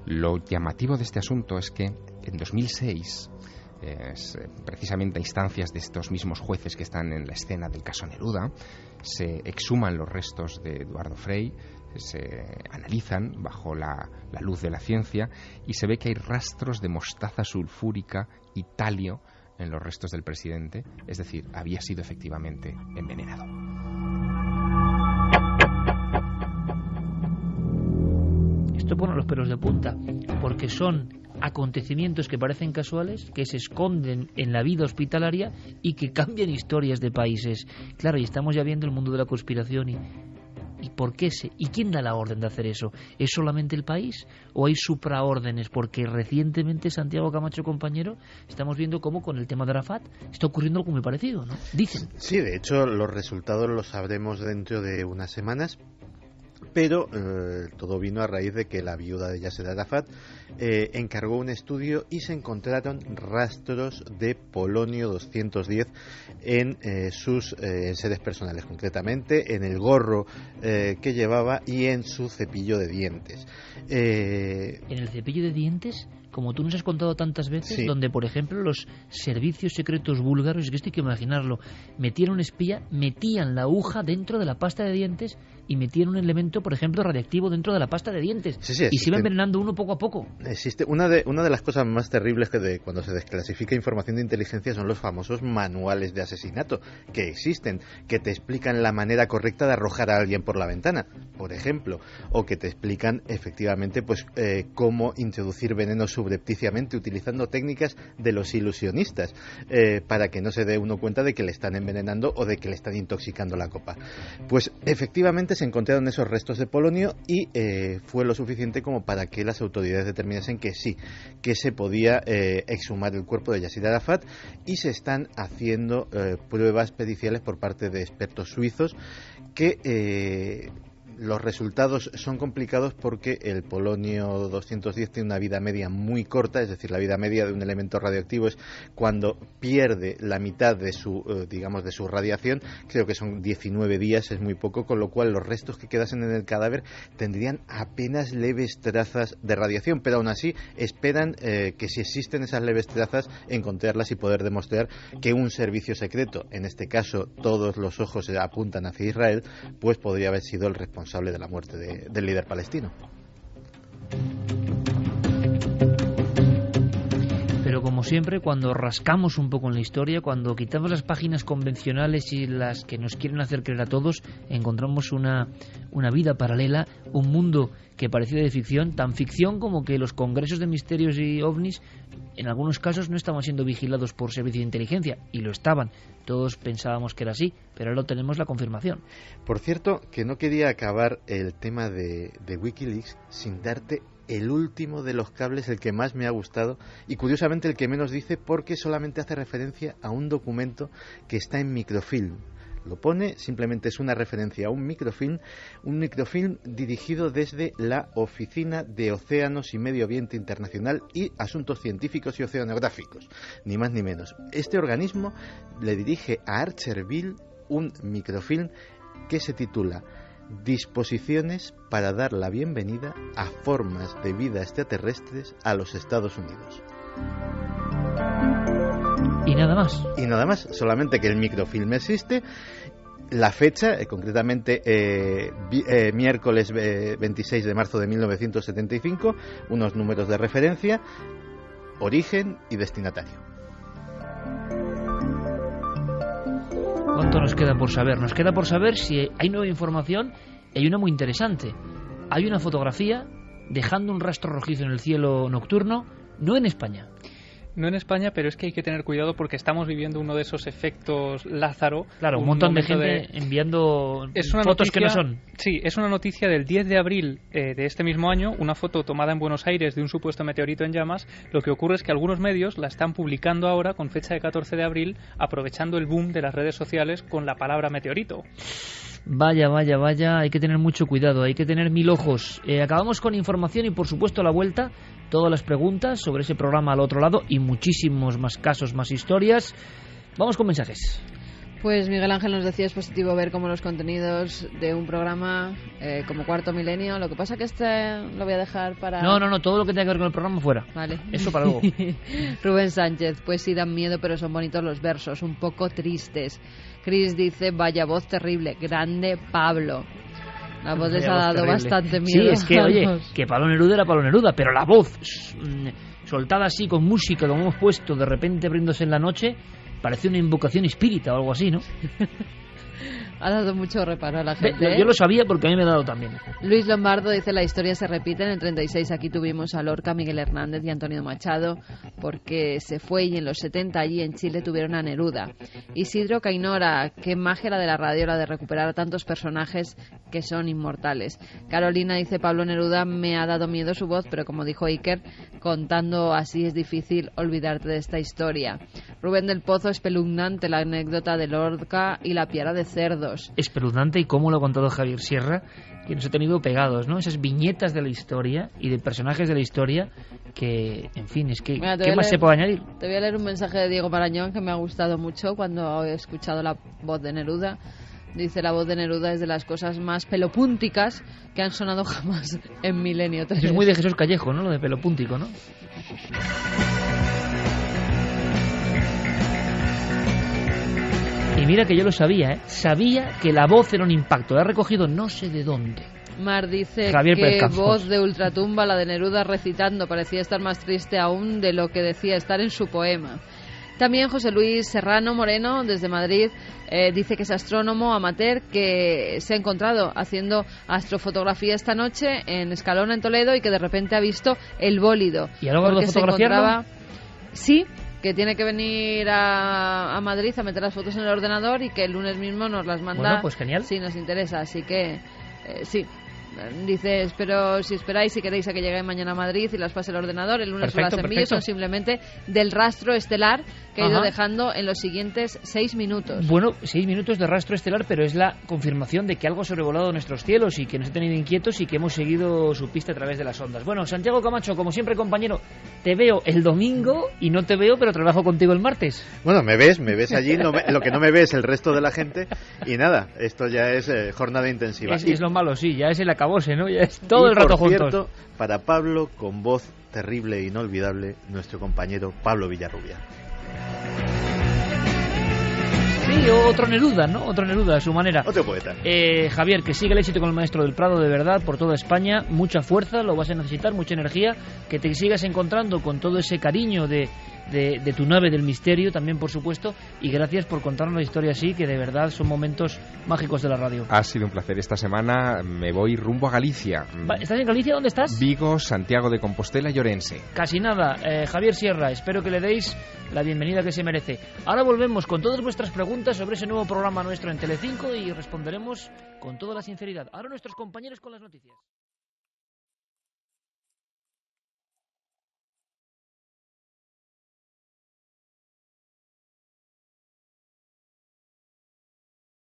Lo llamativo de este asunto es que en 2006... precisamente a instancias de estos mismos jueces que están en la escena del caso Neruda, se exhuman los restos de Eduardo Frei, se analizan bajo la luz de la ciencia y se ve que hay rastros de mostaza sulfúrica y talio en los restos del presidente, es decir, había sido efectivamente envenenado. Esto pone los pelos de punta, porque son acontecimientos que parecen casuales, que se esconden en la vida hospitalaria y que cambian historias de países. Claro, y estamos ya viendo el mundo de la conspiración y ¿por qué y quién da la orden de hacer eso? ¿Es solamente el país o hay supraórdenes? Porque recientemente, Santiago Camacho, compañero, estamos viendo cómo con el tema de Arafat está ocurriendo algo muy parecido, ¿no? Dicen. Sí, de hecho los resultados los sabremos dentro de unas semanas. Pero todo vino a raíz de que la viuda de Yasser Arafat encargó un estudio y se encontraron rastros de polonio 210 en sus sedes personales, concretamente en el gorro que llevaba y en su cepillo de dientes. ¿En el cepillo de dientes? Como tú nos has contado tantas veces, sí. Donde, por ejemplo, los servicios secretos búlgaros, es que esto hay que imaginarlo, metían un espía, metían la aguja dentro de la pasta de dientes y metían un elemento, por ejemplo, radiactivo dentro de la pasta de dientes. Sí, y se iba envenenando uno poco a poco. Existe una de las cosas más terribles que cuando se desclasifica información de inteligencia son los famosos manuales de asesinato que existen, que te explican la manera correcta de arrojar a alguien por la ventana, por ejemplo, o que te explican efectivamente pues cómo introducir veneno subrepticiamente utilizando técnicas de los ilusionistas para que no se dé uno cuenta de que le están envenenando o de que le están intoxicando la copa. Pues efectivamente se encontraron esos restos de polonio y fue lo suficiente como para que las autoridades determinasen que sí, que se podía exhumar el cuerpo de Yasser Arafat, y se están haciendo pruebas periciales por parte de expertos suizos que los resultados son complicados porque el polonio 210 tiene una vida media muy corta, es decir, la vida media de un elemento radioactivo es cuando pierde la mitad de su, digamos, de su radiación, creo que son 19 días, es muy poco, con lo cual los restos que quedasen en el cadáver tendrían apenas leves trazas de radiación, pero aún así esperan que si existen esas leves trazas, encontrarlas y poder demostrar que un servicio secreto, en este caso todos los ojos apuntan hacia Israel, pues podría haber sido el responsable de la muerte del líder palestino. Pero como siempre, cuando rascamos un poco en la historia, cuando quitamos las páginas convencionales y las que nos quieren hacer creer a todos, encontramos una vida paralela, un mundo que parecía de ficción, tan ficción como que los congresos de misterios y ovnis en algunos casos no estaban siendo vigilados por servicios de inteligencia, y lo estaban. Todos pensábamos que era así, pero ahora tenemos la confirmación. Por cierto, que no quería acabar el tema de Wikileaks sin darte el último de los cables, el que más me ha gustado y curiosamente el que menos dice, porque solamente hace referencia a un documento que está en microfilm. Lo pone, simplemente es una referencia a un microfilm dirigido desde la Oficina de Océanos y Medio Ambiente Internacional y Asuntos Científicos y Oceanográficos, ni más ni menos. Este organismo le dirige a Archerville un microfilm que se titula Disposiciones para dar la bienvenida a formas de vida extraterrestres a los Estados Unidos. Y nada más. Y nada más, solamente que el microfilm existe, la fecha, concretamente miércoles 26 de marzo de 1975, unos números de referencia, origen y destinatario. ¿Cuánto nos queda por saber? Nos queda por saber si hay nueva información, y hay una muy interesante. Hay una fotografía dejando un rastro rojizo en el cielo nocturno, no en España. No en España, pero es que hay que tener cuidado porque estamos viviendo uno de esos efectos Lázaro. Claro, un montón de gente enviando fotos que no son. Sí, es una noticia del 10 de abril de este mismo año, una foto tomada en Buenos Aires de un supuesto meteorito en llamas. Lo que ocurre es que algunos medios la están publicando ahora con fecha de 14 de abril, aprovechando el boom de las redes sociales con la palabra meteorito. Vaya, hay que tener mucho cuidado, hay que tener 1000 ojos. Acabamos con información y por supuesto a la vuelta todas las preguntas sobre ese programa al otro lado y muchísimos más casos, más historias. Vamos con mensajes. Pues Miguel Ángel nos decía, es positivo ver cómo los contenidos de un programa como Cuarto Milenio, lo que pasa que lo voy a dejar para... No, todo lo que tenga que ver con el programa fuera. Vale. Eso para luego. Rubén Sánchez, pues sí dan miedo, pero son bonitos los versos, un poco tristes. Chris dice, vaya voz terrible, grande Pablo. La voz les ha dado terrible. Bastante miedo. Sí, es que, oye, que Pablo Neruda era Pablo Neruda, pero la voz soltada así con música, como hemos puesto, de repente abriéndose en la noche, parece una invocación espírita o algo así, ¿no? Ha dado mucho reparo a la gente. Yo lo sabía porque a mí me ha dado también. Luis Lombardo dice, la historia se repite. En el 36 aquí tuvimos a Lorca, Miguel Hernández y Antonio Machado, porque se fue, y en los 70 allí en Chile tuvieron a Neruda. Isidro Cainora, qué magia la de la radio, la de recuperar a tantos personajes que son inmortales. Carolina dice, Pablo Neruda, me ha dado miedo su voz, pero como dijo Iker, contando así es difícil olvidarte de esta historia. Rubén del Pozo, espeluznante la anécdota de Lorca y la piara de cerdos. Espeluznante, y cómo lo ha contado Javier Sierra, que nos ha tenido pegados, ¿no? Esas viñetas de la historia y de personajes de la historia que, en fin, es que Mira, ¿qué más se puede añadir? Te voy a leer un mensaje de Diego Marañón que me ha gustado mucho cuando he escuchado la voz de Neruda. Dice: la voz de Neruda es de las cosas más pelopúnticas que han sonado jamás en Milenio 3. Eso es muy de Jesús Callejo, ¿no? Lo de pelopúntico, ¿no? Y mira que yo lo sabía, ¿eh? Sabía que la voz era un impacto. La he recogido no sé de dónde. Mar dice Javier que Pérez Campos. voz de ultratumba la de Neruda recitando. Parecía estar más triste aún de lo que decía estar en su poema. También José Luis Serrano Moreno, desde Madrid, dice que es astrónomo amateur que se ha encontrado haciendo astrofotografía esta noche en Escalona, en Toledo, y que de repente ha visto el bólido. ¿Y ahora va a fotografiarlo? Sí, que tiene que venir a Madrid a meter las fotos en el ordenador y que el lunes mismo nos las manda. Bueno, pues genial. Si nos interesa, así que sí. Dice: si esperáis, si queréis, a que llegue mañana a Madrid y las pase el ordenador, el lunes Perfecto, las envío. perfecto. Son simplemente del rastro estelar que ha ido Ajá. dejando en los siguientes 6 minutos. Bueno, 6 minutos de rastro estelar, pero es la confirmación de que algo ha sobrevolado nuestros cielos y que nos ha tenido inquietos y que hemos seguido su pista a través de las ondas. Bueno, Santiago Camacho, como siempre, compañero, te veo el domingo y no te veo, pero trabajo contigo el martes. Bueno, me ves allí, lo que no me ves el resto de la gente, y nada, esto ya es jornada intensiva. Es lo malo, sí, ya es el acabose, ¿no? Ya es todo el rato por juntos. cierto, para Pablo, con voz terrible e inolvidable, nuestro compañero Pablo Villarrubia. Sí, otro Neruda, ¿no? Otro Neruda a su manera. Otro poeta. Javier, que siga el éxito con el Maestro del Prado, de verdad, por toda España. Mucha fuerza, lo vas a necesitar, mucha energía. Que te sigas encontrando con todo ese cariño de tu nave del misterio, también, por supuesto. Y gracias por contarnos la historia así, que de verdad son momentos mágicos de la radio. Ha sido un placer. Esta semana me voy rumbo a Galicia. ¿Estás en Galicia? ¿Dónde estás? Vigo, Santiago de Compostela y Orense. Casi nada. Javier Sierra, espero que le deis la bienvenida que se merece. Ahora volvemos con todas vuestras preguntas sobre ese nuevo programa nuestro en Telecinco y responderemos con toda la sinceridad. Ahora nuestros compañeros con las noticias.